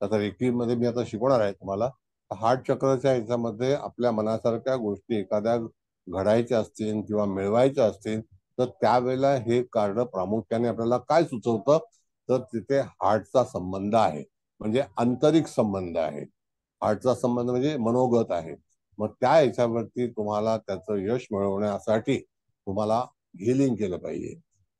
आता रेकीमध्ये मी आता शिकवणार आहे तुम्हाला. हार्ट चक्राच्या ह्याच्यामध्ये आपल्या मनासारख्या गोष्टी एखाद्या घडायच्या असतील किंवा मिळवायच्या असतील तर त्यावेळेला हे कार्ड प्रामुख्याने आपल्याला काय सुचवतं तर तिथे हार्टचा संबंध आहे, म्हणजे आंतरिक संबंध आहे. हार्टचा संबंध म्हणजे मनोगत आहे. मग त्या ह्याच्यावरती तुम्हाला त्याचं यश मिळवण्यासाठी तुम्हाला हिलिंग केलं पाहिजे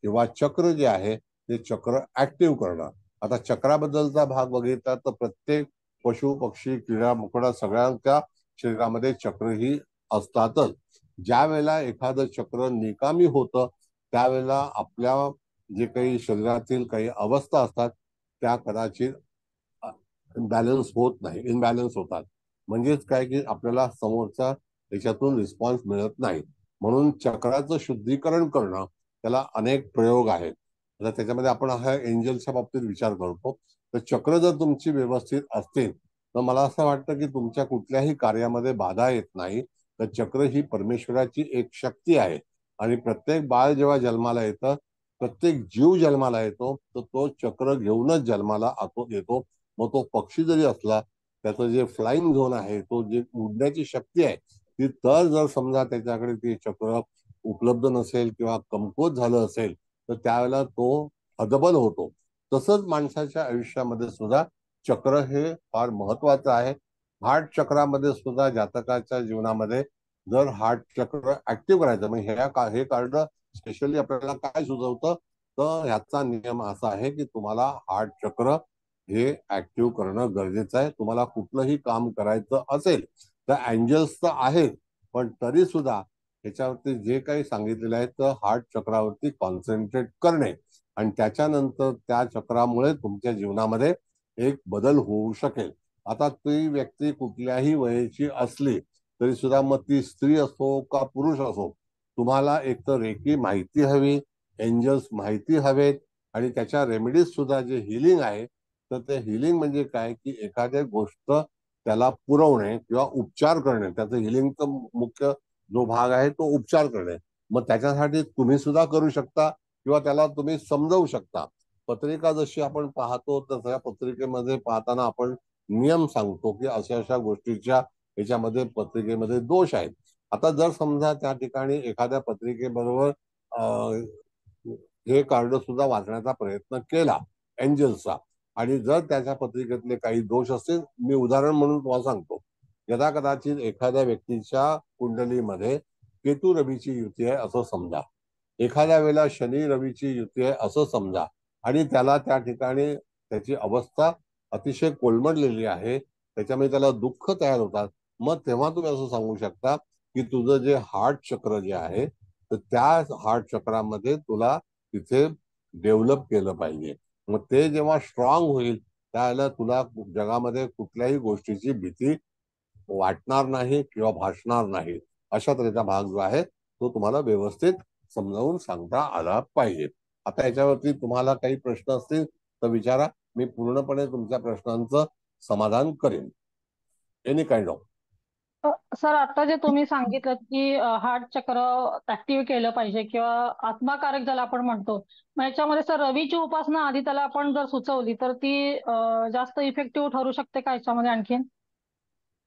किंवा चक्र जे आहे ते चक्र ऍक्टिव्ह करणं. आता चक्राबद्दलचा भाग बघितला तर प्रत्येक पशु पक्षी किडा मुकडा सगळ्यांच्या शरीरामध्ये चक्र ही असतातच. ज्या वेळेला एखादं चक्र निकामी होतं त्यावेळेला आपल्या जे काही शरीरातील काही अवस्था असतात त्या कदाचित बॅलन्स होत नाही, इनबॅलन्स होतात. म्हणजेच काय की आपल्याला समोरचा त्याच्यातून रिस्पॉन्स मिळत नाही. म्हणून चक्राचं शुद्धीकरण करणं त्याला अनेक प्रयोग आहेत. आता त्याच्यामध्ये आपण हा एंजलच्या बाबतीत विचार करतो, तर चक्र जर तुमची व्यवस्थित असतील तर मला असं वाटतं की तुमच्या कुठल्याही कार्यामध्ये बाधा येत नाही. तर चक्र ही परमेश्वराची एक शक्ती आहे. आणि प्रत्येक बाळ जेव्हा जन्माला येतं, प्रत्येक जीव जन्माला येतो, तर तो चक्र घेऊनच जन्माला येतो. मग तो पक्षी जरी असला, त्याचं जे फ्लाइंग झोन आहे, तो जे उडण्याची शक्ती आहे ती, तर जर समजा त्याच्याकडे ते चक्र उपलब्ध नसेल किंवा कमकुवत झालं असेल तर त्यावेळेला तो हतबल होतो. तसंच माणसाच्या आयुष्यामध्ये सुद्धा चक्र हे फार महत्वाचं आहे. हार्ट चक्रामध्ये सुद्धा जातकाच्या जीवनामध्ये जर हार्ट चक्र ऍक्टिव्ह करायचं, म्हणजे हे कार्ड स्पेशली आपल्याला काय सुचवतं, तर ह्याचा नियम असा आहे की तुम्हाला हार्ट चक्र हे ऍक्टिव्ह करणं गरजेचं आहे. तुम्हाला कुठलंही काम करायचं असेल तर एंजल्स तर आहेत, पण तरी सुद्धा ह्याच्यावरती जे काही सांगितलेलं आहे तर हार्ट चक्रावरती कॉन्सन्ट्रेट करणे, आणि त्याच्यानंतर त्या चक्रामुळे तुमच्या जीवनामध्ये एक बदल होऊ शकेल. आता ती व्यक्ती कुठल्याही वयाची असली तरी सुद्धा, मग ती स्त्री असो का पुरुष असो, तुम्हाला एक तर रेकी माहिती हवी, एंजल्स माहिती हवेत, आणि त्याच्या रेमेडीज सुद्धा जे हिलिंग आहे, तर ते हिलिंग म्हणजे काय की एखाद्या गोष्ट त्याला पुरवणे किंवा उपचार करणे, त्याचं हिलिंगचा मुख्य जो भाग आहे तो उपचार करणे. मग त्याच्यासाठी तुम्ही सुद्धा करू शकता किंवा त्याला तुम्ही समजवू शकता. पत्रिका जशी आपण पाहतो तसं पत्रिकेमध्ये पाहताना आपण नियम सांगतो की अशा अशा गोष्टीच्या याच्यामध्ये पत्रिकेमध्ये दोष आहेत. आता जर समजा त्या ठिकाणी एखाद्या पत्रिकेबरोबर हे कार्ड सुद्धा वाचण्याचा प्रयत्न केला एंजल्सचा, आणि जर त्याच्या पत्रिकेतले काही दोष असतील, मी उदाहरण म्हणून तुम्हाला सांगतो, यदा कदाचित एखाद्या व्यक्तीच्या कुंडलीमध्ये केतू रवीची युती आहे असं समजा, एखाद्या वेळेला शनी रवीची युती आहे असं समजा, आणि त्याला त्या ठिकाणी त्याची अवस्था अतिशय कोलमडलेली आहे, त्याच्यामुळे त्याला दुःख तयार होतात. मग तेव्हा तुम्ही असं सांगू शकता की तुझं जे हार्ट चक्र जे आहे, तर त्या हार्ट चक्रामध्ये तुला तिथे डेव्हलप केलं पाहिजे. मग ते जेव्हा स्ट्रॉंग होईल त्यावेळेला तुला जगामध्ये कुठल्याही गोष्टीची भीती वाटणार नाही किंवा भासणार नाही. अशा तऱ्हेचा भाग जो आहे तो तुम्हाला व्यवस्थित समजावून सांगता आला पाहिजे. आता याच्यावरती तुम्हाला काही प्रश्न असतील तर विचारा, मी पूर्णपणे तुमच्या प्रश्नांचं समाधान करेन. Any kind of. सर आता जे तुम्ही सांगितलं की हार्ट चक्र ऍक्टिव्ह केलं पाहिजे किंवा आत्माकारक ज्याला आपण म्हणतो, मग याच्यामध्ये सर रवीची उपासना आधी त्याला आपण जर सुचवली तर ती जास्त इफेक्टिव्ह ठरू शकते का याच्यामध्ये आणखीन?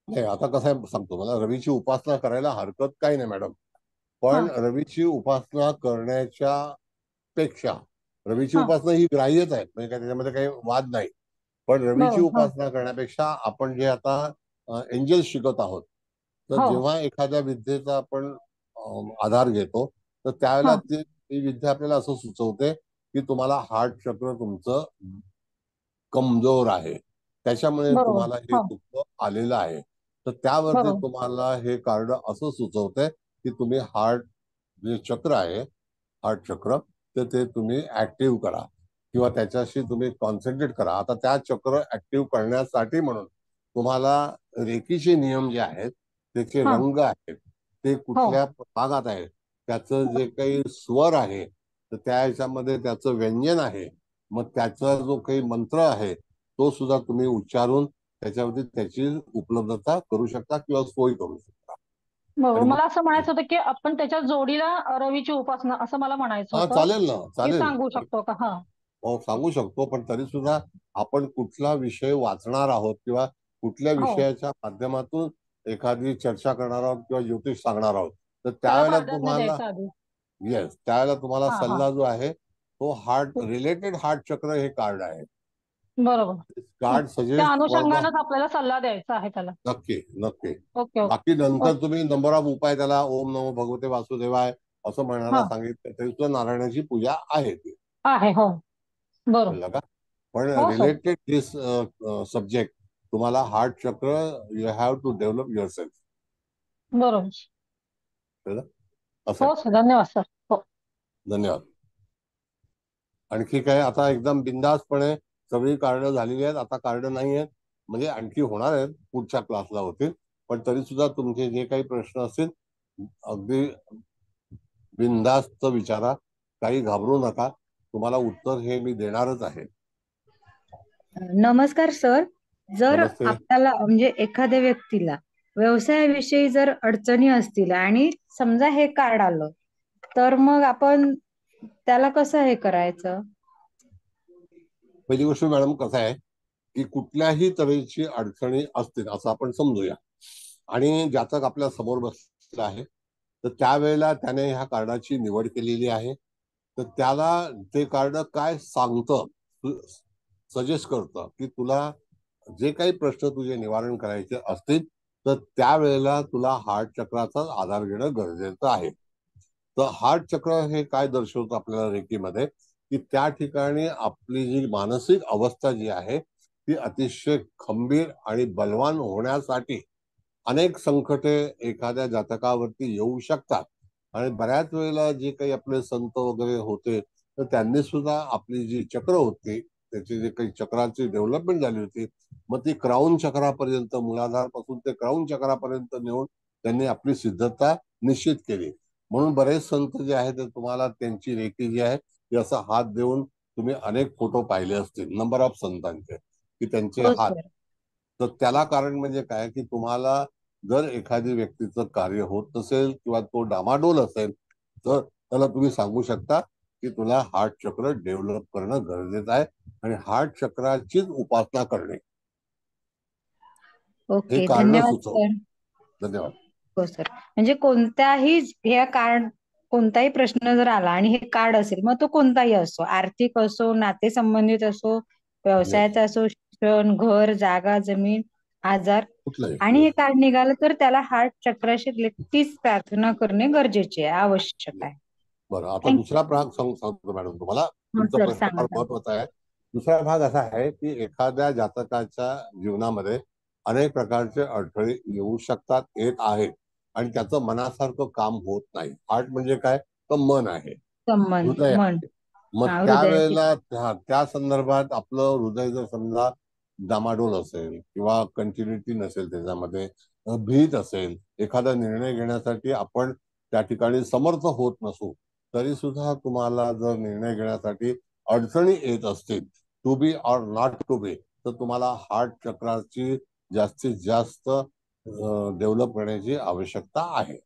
नाही, आता कसं आहे सांगतो, मला रवीची उपासना करायला हरकत काही नाही मॅडम, पण रवीची उपासना करण्याच्या पेक्षा, रवीची उपासना ही ग्राह्यच आहे, म्हणजे काय त्याच्यामध्ये काही वाद नाही. पण रवीची उपासना करण्यापेक्षा आपण जे आता एंजल शिकत आहोत, तर जेव्हा एखाद्या विद्येचा आपण आधार घेतो तर त्यावेळेला ती विद्या आपल्याला असं सुचवते की तुम्हाला हार्ट चक्र तुमचं कमजोर आहे, त्याच्यामुळे तुम्हाला हे दुःख आलेलं आहे. तर त्यावरती तुम्हाला हे कार्ड असं सुचवतंय की तुम्ही हार्ट जे चक्र आहे, हार्ट चक्र, तर ते तुम्ही ऍक्टिव्ह करा किंवा त्याच्याशी तुम्ही कॉन्सन्ट्रेट करा. आता त्या चक्र ऍक्टिव्ह करण्यासाठी म्हणून तुम्हाला रेकीचे नियम जे आहेत, त्याचे रंग आहेत, ते कुठल्या भागात आहेत, त्याचं जे काही स्वर आहे तर त्या ह्याच्यामध्ये त्याचं व्यंजन आहे, मग त्याचा जो काही मंत्र आहे तो सुद्धा तुम्ही उच्चारून त्याच्यावरती त्याची उपलब्धता करू शकता किंवा सोय करू शकता. बरोबर. मला असं म्हणायचं होतं की आपण त्याच्या जोडीला रवीची उपासना असं मला म्हणायचं होतं. चालेल ना, चालेल, सांगू शकतो का? हो सांगू शकतो, पण तरी सुद्धा आपण कुठला विषय वाचणार आहोत किंवा कुठल्या विषयाच्या माध्यमातून एखादी चर्चा करणार आहोत किंवा ज्योतिष सांगणार आहोत, तर त्यावेळेला तुम्हाला त्यावेळेला तुम्हाला सल्ला जो आहे तो हार्ट रिलेटेड हार्ट चक्र हे कार्ड आहे. बरोबर. कार्ड त्या सजेस्ट अनुषंगानेच आपल्याला सल्ला द्यायचा आहे त्याला. नक्की नक्की. ओके. बाकी नंतर तुम्ही नंबर ऑफ उपाय त्याला ओम नमो भगवते वासुदेवाय असं म्हणायला सांगितलं तरी सुद्धा नारायणाची पूजा आहे ती आहे. हो बरोबर का. पण रिलेटेड दिस सब्जेक्ट तुम्हाला heart chakra you have to develop yourself. बरोबर. हो सर, धन्यवाद सर. हो धन्यवाद. आणखी काय? आता एकदम बिंदासपणे सगळी कार्ड झालेली आहेत, आता कार्ड नाही आहेत. म्हणजे आणखी होणार आहेत, पुढच्या क्लासला होतील, पण तरी सुद्धा तुमचे जे काही प्रश्न असतील अगदी बिनधास्त विचारा, काही घाबरू नका, तुम्हाला उत्तर हे मी देणारच आहे. नमस्कार सर. जर नमस्ते. आपल्याला म्हणजे एखाद्या व्यक्तीला व्यवसायाविषयी जर अडचणी असतील आणि समजा हे कार्ड आलं, तर मग आपण त्याला कसं हे करायचं? पहिली गोष्ट मॅडम कसं आहे की कुठल्याही तऱ्हेची अडचणी असतील असं आपण समजूया, आणि जातक आपल्या समोर बसलेला आहे, तर त्यावेळेला त्याने ह्या कार्डाची निवड केलेली आहे, तर त्याला ते कार्ड काय सांगतं, सजेस्ट करतं की तुला जे काही प्रश्न तुझे निवारण करायचे असतील तर त्यावेळेला तुला हार्ट चक्राचा आधार घेणं गरजेचं आहे. तर हार्ट चक्र हे काय दर्शवतं आपल्याला रेकीमध्ये, की त्या ठिकाणी आपली जी मानसिक अवस्था जी आहे ती अतिशय खंबीर आणि बलवान होण्यासाठी अनेक संकटे एखाद्या जातकावरती येऊ शकतात. आणि बऱ्याच वेळेला जे काही आपले संत वगैरे होते तर त्यांनी सुद्धा आपली जी चक्र होती, त्याची जे काही चक्राची डेव्हलपमेंट झाली होती, मग ती क्राऊन चक्रापर्यंत, मूलाधार पासून ते क्राऊन चक्रापर्यंत नेऊन त्यांनी आपली सिद्धता निश्चित केली. म्हणून बरेच संत जे आहेत ते तुम्हाला त्यांची रेकी जी आहे ती असा हात देऊन तुम्ही अनेक फोटो पाहिले असतील नंबर ऑफ संतांचे, की त्यांचे हो हात. सर. तर त्याला कारण म्हणजे काय, की तुम्हाला जर एखादी व्यक्तीचं कार्य होत नसेल किंवा तो डामाडोल असेल तर त्याला तुम्ही सांगू शकता की तुला हार्ट चक्र डेव्हलप करणं गरजेचं आहे आणि हार्ट चक्राचीच उपासना करणे हे ओके, कारण धन्यवाद सुचव. सर. धन्यवाद. हो सर. म्हणजे कोणत्याही ह्या कार्ड कोणताही प्रश्न जर आला आणि हे कार्ड असेल, मग तो कोणताही असो, आर्थिक असो, नाते संबंधित असो, व्यवसायाचा असो, शिक्षण, घर, जागा, जमीन, आजार, कुठलंही आणि हे कार्ड निघालं तर त्याला हार्ट चक्राशी रिलेटेड प्रार्थना करणे गरजेचे आहे, आवश्यक आहे. बरं. आता Thank दुसरा भाग सांगतो मॅडम तुम्हाला, हो तुमचा सर, प्रश्न सांगा फार सांगा. महत्वाचा आहे. दुसरा भाग असा आहे की एखाद्या जातकाच्या जीवनामध्ये अनेक प्रकारचे अडथळे येऊ शकतात, येत आहेत, आणि त्याचं मनासारखं काम होत नाही. हार्ट म्हणजे काय, तर मन आहे, संबंध, हृदय मन, आहे. मग हृदयाची. त्यावेळेला त्या संदर्भात आपलं हृदय जर समजा डामाडोल असेल किंवा कंटिन्युटी नसेल, त्याच्यामध्ये भीत असेल, एखादा निर्णय घेण्यासाठी आपण त्या ठिकाणी समर्थ होत नसू, तरी सुद्धा तुम्हाला जर निर्णय घेण्यासाठी अडचणी येत असतील, to be or not to be, तर तुम्हाला हार्ट चक्राची जास्तीत जास्त डेव्हलप करण्याची आवश्यकता आहे.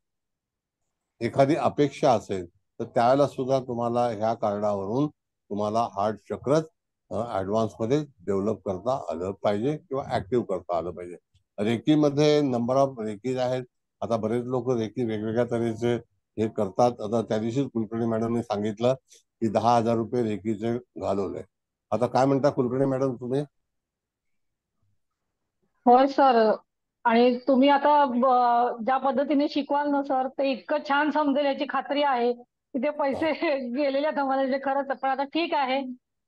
एखादी अपेक्षा असेल तर त्यावेळेला सुद्धा तुम्हाला ह्या कारणावरून तुम्हाला हार्ट चक्रच ऍडव्हान्स मध्ये डेव्हलप करता आलं पाहिजे किंवा ऍक्टिव्ह करता आलं पाहिजे. रेकीमध्ये नंबर ऑफ रेकीज आहेत. आता बरेच लोक रेकी वेगवेगळ्या तऱ्हेचे हे करतात. आता त्या दिवशी कुलकर्णी मॅडमने सांगितलं की 10,000 रुपये रेकीचे घालवले. आता काय म्हणता कुलकर्णी मॅडम तुम्ही? होय सर. आणि तुम्ही आता ज्या पद्धतीने शिकवाल ना सर, ते इतकं छान समजेल याची खात्री आहे की ते पैसे गेलेल्या धमाले खरंच. पण आता ठीक आहे,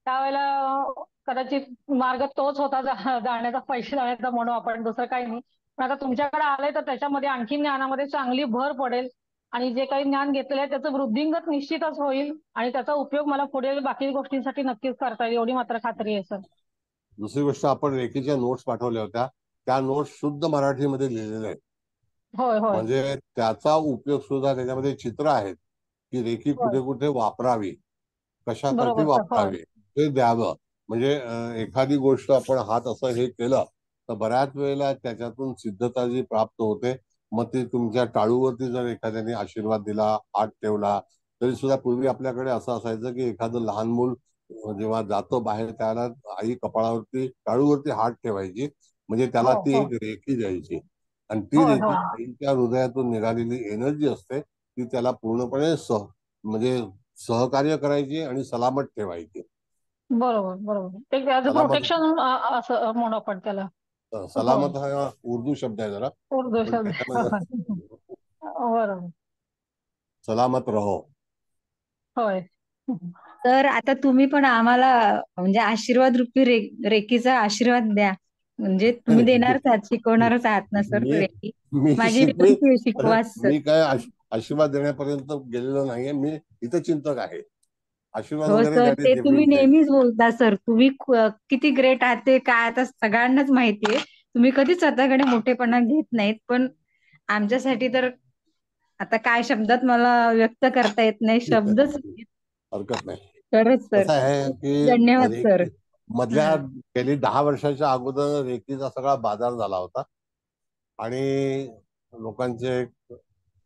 त्यावेळेला कदाचित मार्ग तोच होता जाण्याचा, पैसे जाण्याचा, म्हणू आपण, दुसरं काही नाही. पण आता तुमच्याकडे आलंय तर त्याच्यामध्ये आणखी ज्ञानामध्ये चांगली भर पडेल आणि जे काही ज्ञान घेतलेलं आहे त्याचं वृद्धिंगत निश्चितच होईल आणि त्याचा उपयोग मला पुढील बाकी गोष्टींसाठी नक्कीच करता येईल, एवढी मात्र खात्री आहे सर. दुसरी गोष्ट, आपण रेकीच्या नोट्स पाठवल्या होत्या, त्या नोट्स शुद्ध मराठीमध्ये लिहिलेल्या आहेत. होय होय म्हणजे त्याचा उपयोग सुद्धा, त्याच्यामध्ये चित्र आहेत की रेकी होय. कुठे कुठे वापरावी, कशासाठी बरोबर सर. होय वापरावी, ते द्यावं. म्हणजे एखादी गोष्ट आपण हात असं हे केलं तर बऱ्याच वेळेला त्याच्यातून सिद्धता जी प्राप्त होते, मग ते तुमच्या टाळूवरती जर एखाद्याने आशीर्वाद दिला, हात ठेवला, तरी सुद्धा पूर्वी आपल्याकडे असं असायचं की एखादं लहान मूल जेव्हा जातं बाहेर त्याला आई कपाळावरती, टाळूवरती हात ठेवायची, म्हणजे त्याला हो ती हो एक रेकी द्यायची. आणि ती होय रेकी होय. आईच्या हृदयातून निघालेली एनर्जी असते, ती त्याला पूर्णपणे म्हणजे सहकार्य करायची आणि सलामत ठेवायची. बरोबर बरोबर. ते ॲज अ सलामत, प्रोटेक्शन असं म्हणू आपण त्याला. होय. सलामत हा उर्दू शब्द आहे जरा, उर्दू पण शब्द. त्याच्यामध्ये बरोबर. सलामत रहो. होय. तर आता तुम्ही पण आम्हाला म्हणजे आशीर्वाद रूपी रेकीचा आशीर्वाद द्या. म्हणजे तुम्ही देणारच आहात, शिकवणारच आहात ना सर मी रेकी. मी माझी शिकवी, विनंती आहे, शिकवा सर. मी काय आशीर्वाद देण्यापर्यंत गेलेलो नाहीये. मी हितचिंतक आहे. आशीर्वाद हो वगैरे सर, दॅट ते इज तुम्ही डिफरंट थिंग. नेहमीच बोलता सर. तुम्ही किती ग्रेट आहात ते काय आता सगळ्यांनाच माहितीये. तुम्ही कधीच स्वतःकडे मोठेपणा घेत नाहीत, पण आमच्यासाठी तर आता काय शब्दात मला व्यक्त करता येत नाही. शब्दच हरकत नाही. खरंच सर. कसं आहे खूप की धन्यवाद सर. मधल्या गेली 10 वर्षाच्या अगोदर रेकीचा सगळा बाजार झाला होता आणि लोकांचे एक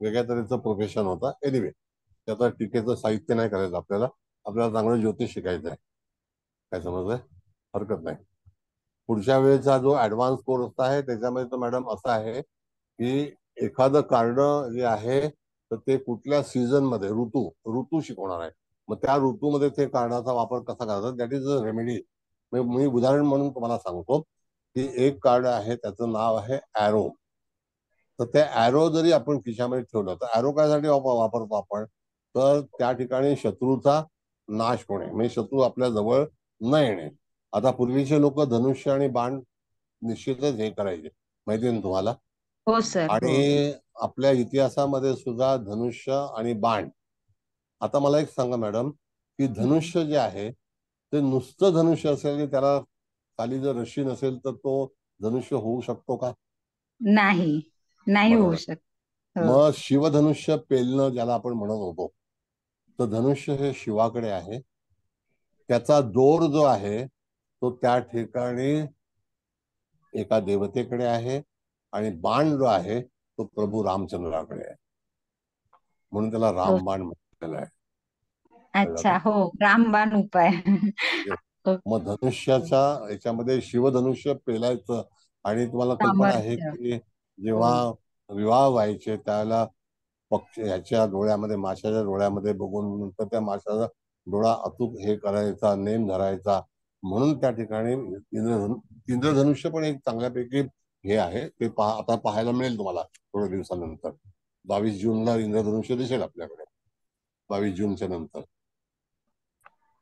वेगळ्या तऱ्हेचं प्रोफेशन होतं. एनिवे त्याचं टीकेचं साहित्य नाही करायचं आपल्याला. आपल्याला चांगलं ज्योतिष शिकायचं आहे. काय समजलंय? हरकत नाही. पुढच्या वेळेचा जो ऍडव्हान्स कोर्स आहे त्याच्यामध्ये तर मॅडम असं आहे की एखादं कार्ड जे आहे तर ते कुठल्या सीझन मध्ये ऋतू शिकवणार आहे. मग त्या ऋतूमध्ये ते कार्डाचा वापर कसा करायचा दॅट इज अ रेमेडी. मी उदाहरण म्हणून तुम्हाला सांगतो की एक कार्ड आहे त्याचं नाव आहे ॲरो. तर ते ॲरो जरी आपण खिशामध्ये ठेवलं तर ॲरो कायसाठी वापरतो आपण, तर त्या ठिकाणी शत्रूचा नाश होणे म्हणजे शत्रू आपल्या जवळ न येणे. आता पूर्वीचे लोक धनुष्य आणि बाण निश्चितच हे करायचे, माहिती ना तुम्हाला. हो सर. हो. आणि आपल्या इतिहासामध्ये सुद्धा धनुष्य आणि बाण. आता मला एक सांगा मॅडम की धनुष्य जे आहे ते नुसतं धनुष्य असेल की त्याला खाली जर रशी नसेल तर तो धनुष्य होऊ शकतो का? नाही, नाही होऊ बरोबर. शकत. हो. मग शिवधनुष्य पेलणं ज्याला आपण म्हणत होतो, तर धनुष्य हे शिवाकडे आहे. त्याचा दोर जो आहे तो त्या ठिकाणी एका देवतेकडे आहे आणि बाण जो आहे तो प्रभू रामचंद्राकडे आहे. म्हणून त्याला हो. रामबाण म्हटलेलं आहे. कळलं अच्छा. का? हो, रामबाण उपाय. हो. मग धनुष्याच्या याच्यामध्ये शिवधनुष्य पेलायचं. आणि तुम्हाला कल्पना आहे सामर्थ्य. की हो. जेव्हा विवाह व्हायचे त्याला पक्ष ह्याच्या डोळ्यामध्ये माशाच्या डोळ्यामध्ये बघून नंतर त्या माशाचा डोळा अचूक हे करायचा, नेम धरायचा. म्हणून त्या ठिकाणी इंद्रधनुष्य पण एक चांगल्यापैकी हे आहे. ते आता पाहायला मिळेल तुम्हाला थोड्या दिवसानंतर. 22 जूनला इंद्रधनुष्य दिसेल आपल्याकडे, 22 जूनच्या नंतर.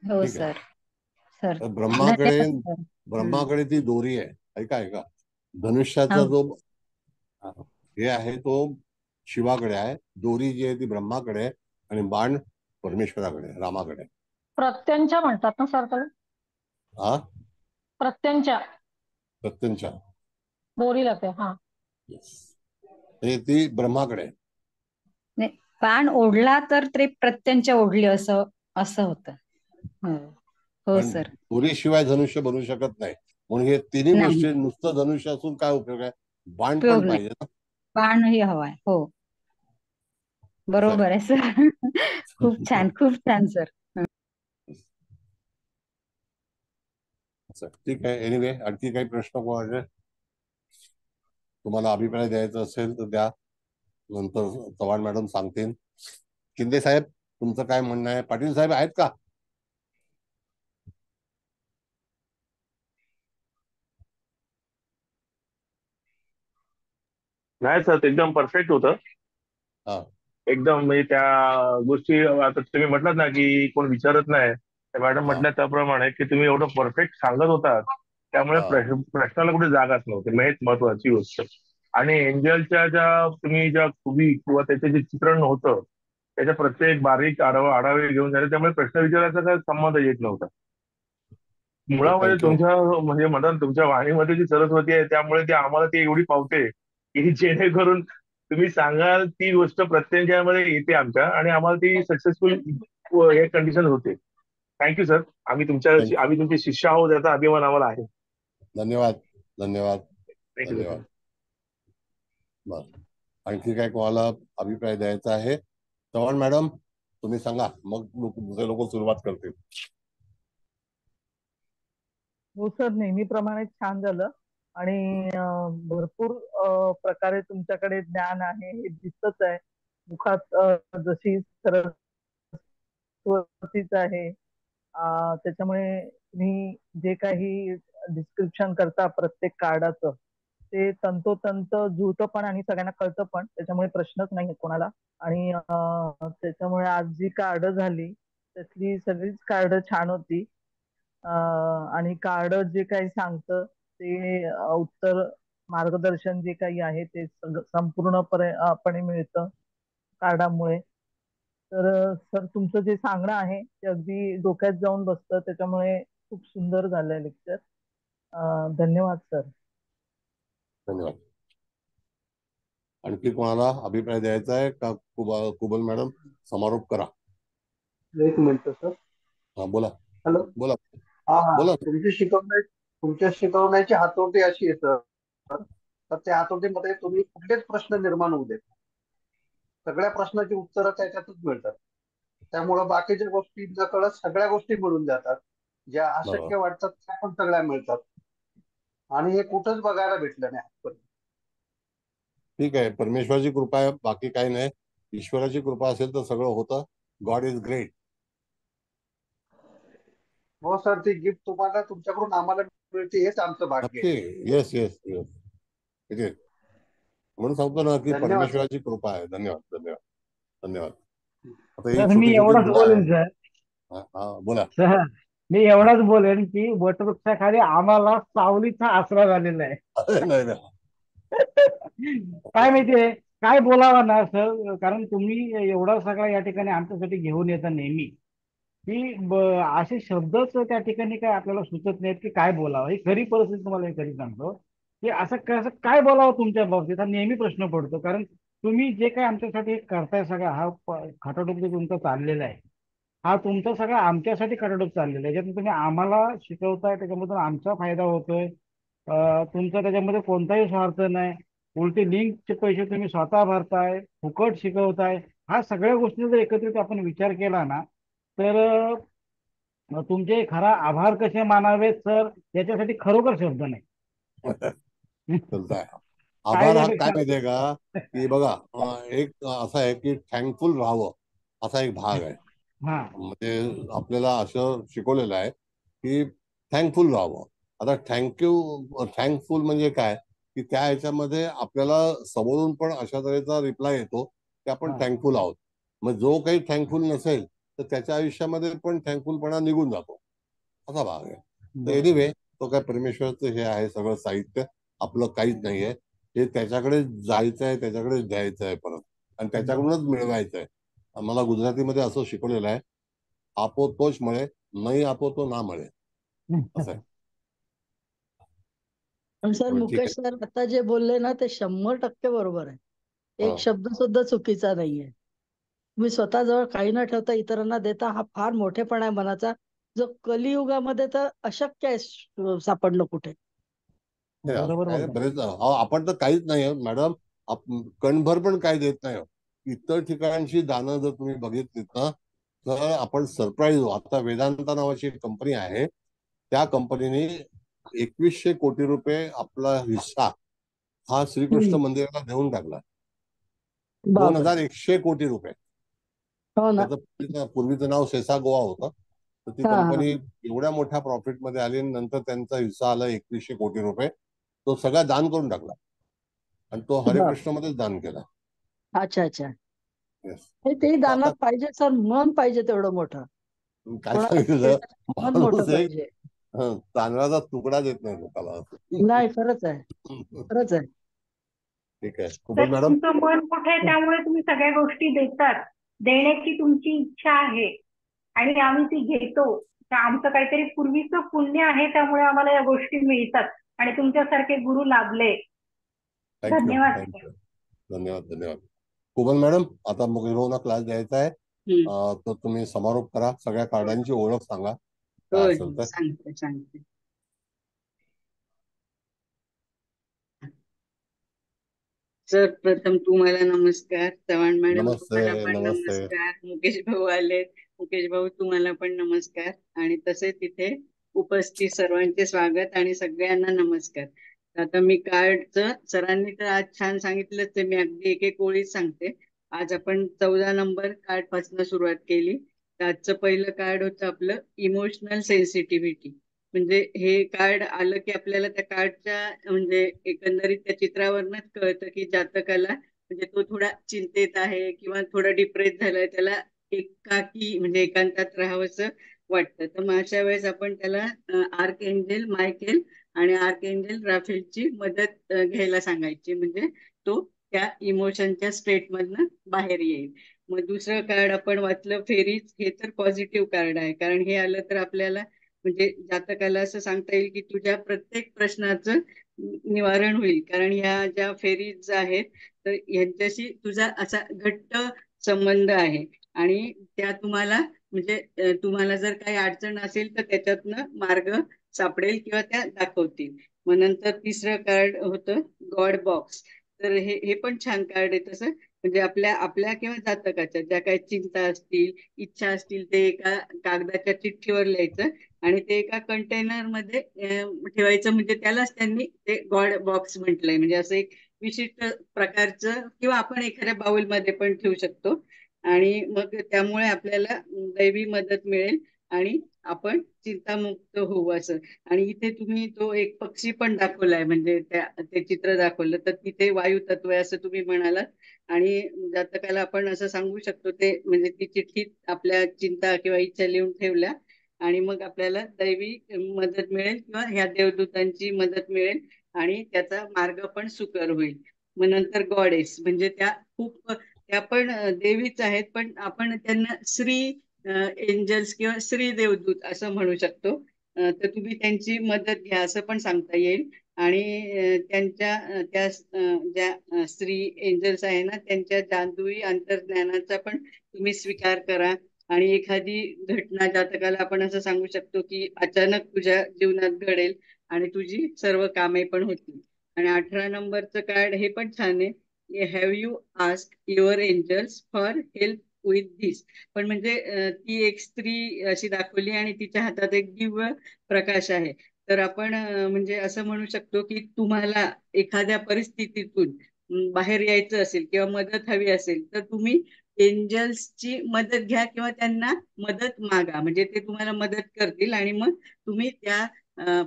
हो ठीक आहे. सर. सर तर धन्यवाद सर. ब्रह्माकडे ती दोरी आहे. ऐका धनुष्याचा हो. जो हे आहे तो शिवाकडे आहे, दोरी जी आहे ती ब्रह्माकडे आहे आणि बाण परमेश्वराकडे रामाकडे. प्रत्यंच्या म्हणतात ना सर त्याला? हा, प्रत्यंच्या प्रत्यंचा. दोरी लागते. हा. ती ब्रह्माकडे आहे. नाही, बाण ओढला तर ते प्रत्यंच्या ओढली असं असं होतं. हो. हो पण सर. दोरीशिवाय धनुष्य बनवू शकत नाही. म्हणून हे तिन्ही नाही, गोष्टी, नुसतं धनुष्य असून काय उपयोग आहे, बाण उपयोग पण नाही. पाहिजे ना. बाणही हवाय. हो, बरोबर आहे सर. खूप छान, खूप छान सर. ठीक आहे. एनिवे आणखी काही प्रश्न कोणाचे तुम्हाला अभिप्राय द्यायचा असेल तर द्या. नंतर चव्हाण मॅडम सांगतील. शिंदे साहेब तुमचं काय म्हणणं आहे? पाटील साहेब आहेत का? नाही सर, एकदम परफेक्ट होतं. एकदम म्हणजे त्या गोष्टी आता तुम्ही म्हटलात ना की कोण विचारत नाही, मॅडम म्हटल्या त्याप्रमाणे की तुम्ही एवढं परफेक्ट सांगत होतात त्यामुळे प्रश्नाला कुठे जागाच नव्हती. हेच महत्वाची गोष्ट. आणि एंजलच्या ज्या तुम्ही ज्या खुबी किंवा त्याचे जे चित्रण होतं त्याच्या प्रत्येक बारीक आढावे घेऊन झाले त्यामुळे प्रश्न विचारायचा काही संबंध येत नव्हता. मुळामध्ये तुमच्या म्हणजे म्हणतात तुमच्या वाणीमध्ये जी सरस्वती आहे त्यामुळे ती आम्हाला ती एवढी पावते की जेणेकरून तुम्ही सांगाल ती गोष्ट प्रत्येकामध्ये येते आमच्या आणि आम्हाला ती सक्सेसफुल हे कंडिशन होते. Thank you sir. आम्ही तुमचे शिष्य आहोत याचा अभिमान आम्हाला आहे. धन्यवाद. धन्यवाद. Thank you sir. बर, आणखी काय कोणाला अभिप्राय द्यायचा आहे? चव्हाण मॅडम तुम्ही सांगा, मग दुसरे लोक सुरुवात करतील. हो सर, नेहमीप्रमाणे छान झालं आणि भरपूर प्रकारे तुमच्याकडे ज्ञान आहे हे दिसतच आहे. मुखात जशी सरस्वतीच आहे, त्याच्यामुळे तुम्ही जे काही डिस्क्रिप्शन करता प्रत्येक कार्डाचं ते तंतोतंत जुळतं पण आणि सगळ्यांना कळतं पण, त्याच्यामुळे प्रश्नच नाही कोणाला. आणि त्याच्यामुळे आज जी कार्ड झाली त्यातली सगळीच कार्ड छान होती. आणि कार्ड जे काही सांगतं ते उत्तर मार्गदर्शन जे काही आहे ते संपूर्णपणे मिळतं कार्डामुळे. तर सर तुमचं जे सांगणं आहे ते अगदी डोक्यात जाऊन बसतं, त्याच्यामुळे खूप सुंदर झालंय लेक्चर. धन्यवाद सर. धन्यवाद. आणखी कोणाला अभिप्राय द्यायचा आहे का? कुबल मॅडम समारोप करा. एक मिनिट सर. हा बोला. हॅलो. बोला हा हा बोला. तुमच्या शिकवण्याची हातोटी अशी आहे सर, तर त्या हातोटीमध्ये तुम्ही कुठलेच प्रश्न निर्माण होऊ देत, सगळ्या प्रश्नाची उत्तरं त्याच्यातच मिळतात. त्यामुळं बाकीच्या गोष्टी न कळत सगळ्या गोष्टी मिळून जातात, ज्या अशक्य वाटतात त्या पण सगळ्या मिळतात. आणि हे कुठंच बघायला भेटलं नाही आजपर्यंत. ठीक आहे, परमेश्वराची कृपा आहे, बाकी काही नाही. ईश्वराची कृपा असेल तर सगळं होतं. God is great. हो सर, ती गिफ्ट तुम्हाला तुमच्याकडून आम्हाला मिळते हेच आमचं भाग्य आहे. Yes yes yes, it is. म्हणून सांगतो ना की धन्यवाद सर. परमेश्वराची कृपा आहे. धन्यवाद धन्यवाद धन्यवाद. आता ही सर मी छोटी छोटी एवढंच दुआ आहे. बोलेन सर. हा बोला. सर मी एवढंच बोलेन की वटवृक्षाखाली आम्हाला सावलीचा आसरा झालेला आहे. नाही नाही. काय माहितीये काय बोलावं ना सर, कारण तुम्ही एवढा सगळा या ठिकाणी आमच्यासाठी घेऊन येता नेहमी, की असे शब्दच त्या ठिकाणी काय आपल्याला सुचत नाहीत की काय बोलावं. ही खरी परिस्थिती तुम्हाला मी खरी सांगतो की असं कसं काय बोलावं तुमच्या बाबतीत हा नेहमी प्रश्न पडतो. कारण तुम्ही जे काय आमच्यासाठी करताय सगळा हा खटाटोप जो तुमचा चाललेला आहे, हा तुमचा सगळा आमच्यासाठी खटाटोप चाललेला आहे. ज्यातून तुम्ही आम्हाला शिकवताय, त्याच्यामधून आमचा फायदा होतोय. तुमचा त्याच्यामध्ये कोणताही स्वार्थ नाही. उलटे लिंकचे पैसे तुम्ही स्वतः भरताय, फुकट शिकवताय. हा सगळ्या गोष्टी जर एकत्रित आपण विचार केला ना, तर तुमचे खरा आभार कसे मानावेत सर, याच्यासाठी खरोखर शब्द नाही. चालतंय. आभार हा काय माहितीये का, की बघा एक असं आहे की थँकफुल राहावं असा एक भाग आहे. म्हणजे आपल्याला असं शिकवलेलं आहे की थँकफुल राहावं. आता थँकफुल म्हणजे काय, की त्या ह्याच्यामध्ये आपल्याला समोरून पण अशा तऱ्हेचा रिप्लाय येतो की आपण थँकफुल आहोत. मग जो काही थँकफुल नसेल तर त्याच्या आयुष्यामध्ये पण थँकफुलपणा निघून जातो, असा भाग आहे. तर एनिवे तो काय परमेश्वराचं हे आहे सगळं साहित्य, आपलं काहीच नाहीये. हे त्याच्याकडे जायचं आहे, त्याच्याकडे द्यायचं आहे परत, आणि त्याच्याकडूनच मिळवायचं आहे. आम्हाला गुजरातीमध्ये असं शिकवलेलं आहे, आपो तोच मिळे, नाही आपो तो ना मिळे, असं आहे. पण सर ठीक मुकेश आहे. सर आता जे बोलले ना ते 100% बरोबर आहे. एक शब्द सुद्धा चुकीचा नाहीये. तुम्ही स्वतः जवळ काही न ठेवता इतरांना देता हा फार मोठेपणा आहे मनाचा, जो कलियुगामध्ये तर अशक्य आहे सापडणं कुठे. बरेच आपण तर काहीच नाही मॅडम, कणभर पण काही देत नाही. इतर ठिकाणची दानं जर तुम्ही बघितलीत ना तर आपण सरप्राईज हो. आता वेदांता नावाची एक कंपनी आहे, त्या कंपनीने 2100 कोटी रुपये आपला हिस्सा हा श्रीकृष्ण मंदिराला देऊन टाकला. 2100 कोटी रुपये. त्याचं पूर्वीचं नाव सेसा गोवा होतं. तर ती कंपनी एवढ्या मोठ्या प्रॉफिट मध्ये आली, नंतर त्यांचा हिस्सा आला 2100 कोटी रुपये. तो सगळा दान करून टाकला आणि तो हरेकृष्ण मध्येच दान केला. अच्छा अच्छा. ते दानात पाहिजे सर, मन पाहिजे तेवढं मोठं. काय सांगितलं, मन मोठं माणूस एक पाहिजे. तांदळाचा तुकडा देत नाही लोकांना. नाही खरंच आहे, खरंच आहे. ठीक आहे कुबल मॅडम. तुमचं मन कुठे आहे त्यामुळे तुम्ही सगळ्या गोष्टी देतात. देण्याची तुमची इच्छा आहे आणि आम्ही ती घेतो. आमचं काहीतरी पूर्वीचं पुण्य आहे, त्यामुळे आम्हाला या गोष्टी मिळतात आणि तुमच्यासारखे गुरु लाभले. धन्यवाद. धन्यवाद धन्यवाद. कुबल मॅडम आता मुलींना क्लास द्यायचा आहे, तर तुम्ही समारोप करा. सगळ्या कार्डांची ओळख सांगा काय असेल तर. सांगते. सर प्रथम तुम्हाला नमस्कार, चव्हाण मॅडम तुम्हाला पण नमस्कार, मुकेश भाऊ आलेत, मुकेश भाऊ तुम्हाला पण नमस्कार, आणि तसेच तिथे उपस्थित सर्वांचे स्वागत आणि सगळ्यांना नमस्कार. आता मी कार्डचं सरांनी तर आज छान सांगितलं, ते मी अगदी एक एक ओळीत सांगते. आज आपण 14 नंबर कार्ड पासून सुरुवात केली. आजचं पहिलं कार्ड होतं आपलं इमोशनल सेन्सिटिव्हिटी. म्हणजे हे कार्ड आलं की आपल्याला त्या कार्डच्या म्हणजे एकंदरीत त्या चित्रावरनच कळतं की जातकाला म्हणजे तो थोडा चिंतेत आहे किंवा थोडा डिप्रेस झालाय, त्याला एकाकी म्हणजे एकांतात राहावंसं वाटतं. तर मग अशा वेळेस आपण त्याला आर्क एंजेल मायकेल आणि आर्क एंजेल राफेलची मदत घ्यायला सांगायची, म्हणजे तो त्या इमोशनच्या स्टेट मधनं बाहेर येईल. मग दुसरं कार्ड आपण वाचलं फेरीज, हे तर पॉझिटिव्ह कार्ड आहे, कारण हे आलं तर आपल्याला म्हणजे जातकाला असं सांगता येईल की तुझ्या प्रत्येक प्रश्नाचं निवारण होईल, कारण ह्या ज्या फेरीज आहेत तर यांच्याशी तुझा असा घट्ट संबंध आहे आणि त्या तुम्हाला म्हणजे तुम्हाला जर काही अडचण असेल तर त्याच्यातनं मार्ग सापडेल किंवा त्या दाखवतील. मग नंतर तिसरं कार्ड होतं गॉड बॉक्स. तर हे पण छान कार्ड आहे तसं, म्हणजे आपल्या आपल्या किंवा जातकाच्या ज्या काही चिंता असतील, इच्छा असतील, ते एका कागदाच्या चिठ्ठीवर लिहायचं आणि ते एका कंटेनर मध्ये ठेवायचं. म्हणजे त्यालाच त्यांनी ते गॉड बॉक्स म्हटलंय. म्हणजे असं एक विशिष्ट प्रकारचं, किंवा आपण एखाद्या बाउल मध्ये पण ठेवू शकतो आणि मग त्यामुळे आपल्याला दैवी मदत मिळेल आणि आपण चिंतामुक्त होऊ असं. आणि इथे तुम्ही तो एक पक्षी पण दाखवलाय, म्हणजे ते चित्र दाखवलं तर तिथे वायू तत्व आहे असं तुम्ही म्हणालात. आणि जातकाला आपण असं सांगू शकतो ते म्हणजे ती चिठ्ठीत आपल्या चिंता किंवा इच्छा लिहून ठेवल्या आणि मग आपल्याला दैवी मदत मिळेल किंवा ह्या देवदूतांची मदत मिळेल आणि त्याचा मार्ग पण सुकर होईल. मग नंतर गॉडेस, म्हणजे त्या खूप त्या पण देवीच आहेत, पण आपण त्यांना श्री एंजल्स किंवा श्री देवदूत असं म्हणू शकतो. तर तुम्ही त्यांची मदत घ्या असं पण सांगता येईल. आणि त्यांच्या त्या ज्या स्त्री एंजल्स आहे ना, त्यांच्या जादुई अंतर्ज्ञानाचा पण तुम्ही स्वीकार करा. आणि एखादी घटना जातकाला आपण असं सांगू शकतो की अचानक तुझ्या जीवनात घडेल आणि तुझी सर्व कामे पण होतील. आणि 18 नंबरचं कार्ड हे पण छान आहे, have you ask your angels for help with this. पण म्हणजे ती एक स्त्री अशी दाखवली आणि तिच्या हातात एक दिव्य प्रकाश आहे. तर आपण म्हणजे असं म्हणू शकतो की तुम्हाला एखाद्या परिस्थितीतून बाहेर यायचं असेल किंवा मदत हवी असेल तर तुम्ही एंजल्सची मदत घ्या किंवा त्यांना मदत मागा, म्हणजे ते तुम्हाला मदत करतील आणि मग तुम्ही त्या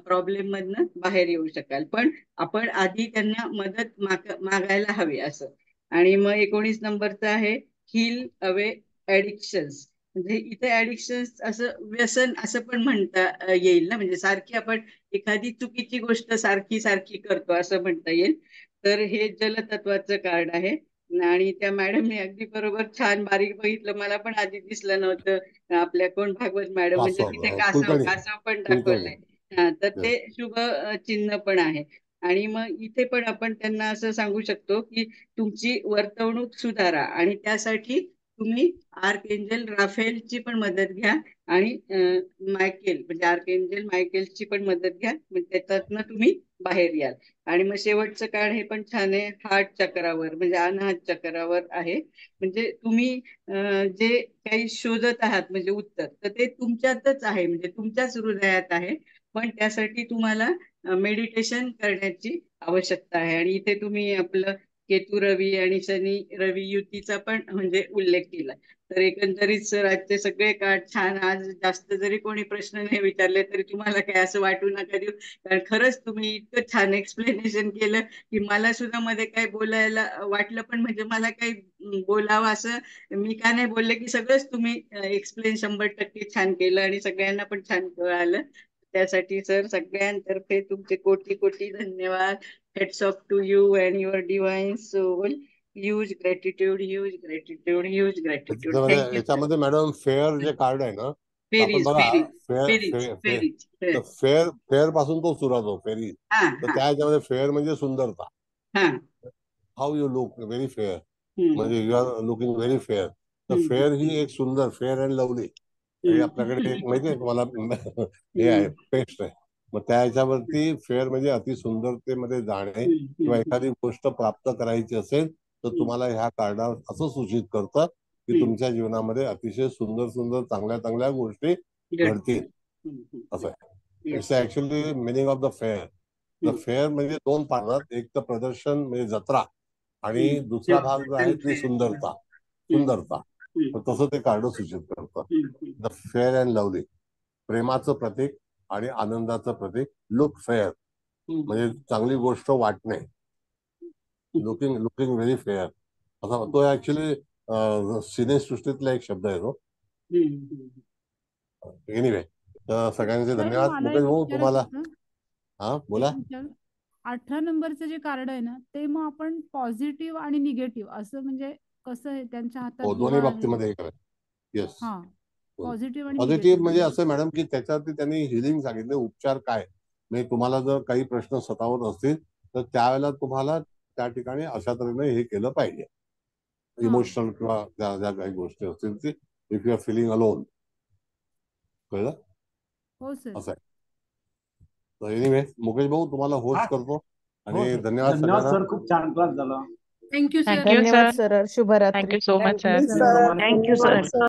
प्रॉब्लेम मधनं बाहेर येऊ शकाल. पण आपण आधी त्यांना मदत मागायला हवी असं. आणि मग 19 नंबरचं आहे हील अवे ऍडिक्शन्स. म्हणजे इथे ऍडिक्शन्स असं व्यसन असं पण म्हणता येईल ना, म्हणजे सारखी आपण एखादी चुकीची गोष्ट सारखी सारखी करतो असं म्हणता येईल. तर हे जलतत्वाचं कार्ड आहे. आणि त्या मॅडमने अगदी बरोबर छान बारीक बघितलं, मला पण आधी दिसलं नव्हतं. आपल्या कोण भागवत मॅडम, म्हणजे तिथे कासव, कासव कुलकर्णी, कासव पण कुलकर्णी. दाखवलंय. तर ते शुभ चिन्ह पण आहे. आणि मग इथे पण आपण त्यांना असं सांगू शकतो की तुमची वर्तवणूक सुधारा आणि त्यासाठी तुम्ही आर्कएंजल राफेलची पण मदत घ्या आणि मायकेल म्हणजे आर्कएंजल मायकेलची पण मदत घ्या, म्हणजे त्याच्यातनं तुम्ही बाहेर याल. आणि मग शेवटचं कार्ड हे पण छान आहे, हार्ट चक्रावर म्हणजे अनाहत चक्रावर आहे. म्हणजे तुम्ही जे काही शोधत आहात म्हणजे उत्तर, तर ते तुमच्यातच आहे, म्हणजे तुमच्याच हृदयात आहे. पण त्यासाठी तुम्हाला मेडिटेशन करण्याची आवश्यकता आहे. आणि इथे तुम्ही आपलं केतू रवी आणि शनी रवी युतीचा पण म्हणजे उल्लेख केला. तर एकंदरीत सर आजचे सगळे कार्ड छान. आज जास्त जरी कोणी प्रश्न नाही विचारले तरी तुम्हाला काय असं वाटू नका देऊ, कारण खरंच तुम्ही इतकं छान एक्सप्लेनेशन केलं की मला सुद्धा मध्ये काही बोलायला वाटलं, पण म्हणजे मला काही बोलावं असं मी का नाही बोलले की सगळंच तुम्ही एक्सप्लेन 100% छान केलं आणि सगळ्यांना पण छान कळालं. त्यासाठी सर सगळ्यांतर्फे तुमचे कोटी कोटी धन्यवाद. Heads off to you and your divine soul. Huge gratitude, huge gratitude, huge gratitude. Thank you sir. याच्यामध्ये मॅडम फेअर जे कार्ड आहे ना, आपण फेरीज बघा fairies fair fairies fair fair fairies तर फेअर फेअर पासून तो सुरुवात हो फेरी. हा तर हा त्या ह्याच्यामध्ये फेअर म्हणजे सुंदरता. हा. How you look very fair, hmm, म्हणजे you are looking very fair. तर हम्म, फेअर ही एक सुंदर, फेअर अँड लवली. आणि आपल्याकडे एक माहिती आहे तुम्हाला हे आहे, पेस्ट आहे. मग त्या ह्याच्यावरती फेअर म्हणजे अति सुंदरतेमध्ये जाणे किंवा एखादी गोष्ट प्राप्त करायची असेल तर तुम्हाला ह्या कार्डावर असं सूचित करतं की तुमच्या जीवनामध्ये अतिशय सुंदर सुंदर चांगल्या चांगल्या गोष्टी घडतील असं आहे. It's actually meaning of the fair. The fair म्हणजे दोन पार्ट, एक तर प्रदर्शन म्हणजे जत्रा आणि दुसरा भाग जो आहे ती सुंदरता. सुंदरता तसं ते कार्ड सूचित करतं. द फेअर अँड लवली, प्रेमाचं प्रतीक आणि आनंदाचं प्रतीक. लुक फेअर म्हणजे चांगली गोष्ट वाटणे. लुकिंग लुकिंग व्हेरी फेअर असा तो ऍक्च्युली सिनेसृष्टीतला एक शब्द आहे तो. एनिवे, तर सगळ्यांचे सर धन्यवाद. मला मुकेश एक भाऊ विचारायचं तुम्हाला. होतं. हा एक बोला. विचार 18 नंबरचं जे कार्ड आहे ना, ते मग आपण पॉझिटिव्ह आणि निगेटिव्ह असं म्हणजे कसं आहे त्यांच्या हातात हो, दिवा दोन्ही आहे. बाबतीमध्ये हे करायचं. येस, हा, पॉझिटिव्ह आणि पॉझिटिव्ह निगेटिव्ह म्हणजे दोन्ही. असं मॅडम की त्याच्यावरती त्यांनी हिलिंग सांगितले, उपचार काय. म्हणजे तुम्हाला जर काही प्रश्न सतावत असतील तर त्यावेळेला तुम्हाला त्या ठिकाणी अशा तऱ्हेने हे केलं पाहिजे. इमोशनल किंवा ज्या ज्या काही गोष्टी असतील ते, if you are feeling alone. कळलं? हो सर. असं आहे. तर एनिवे मुकेश भाऊ तुम्हाला होस्ट करतो हो आणि सर, धन्यवाद धन्यवाद सगळ्यांना. सर, खूप छान क्लास झाला. Thank you sir. थँक्यू धन्यवाद सर. सर. शुभरात्री. Thank you so much sir. Sir thank you sir.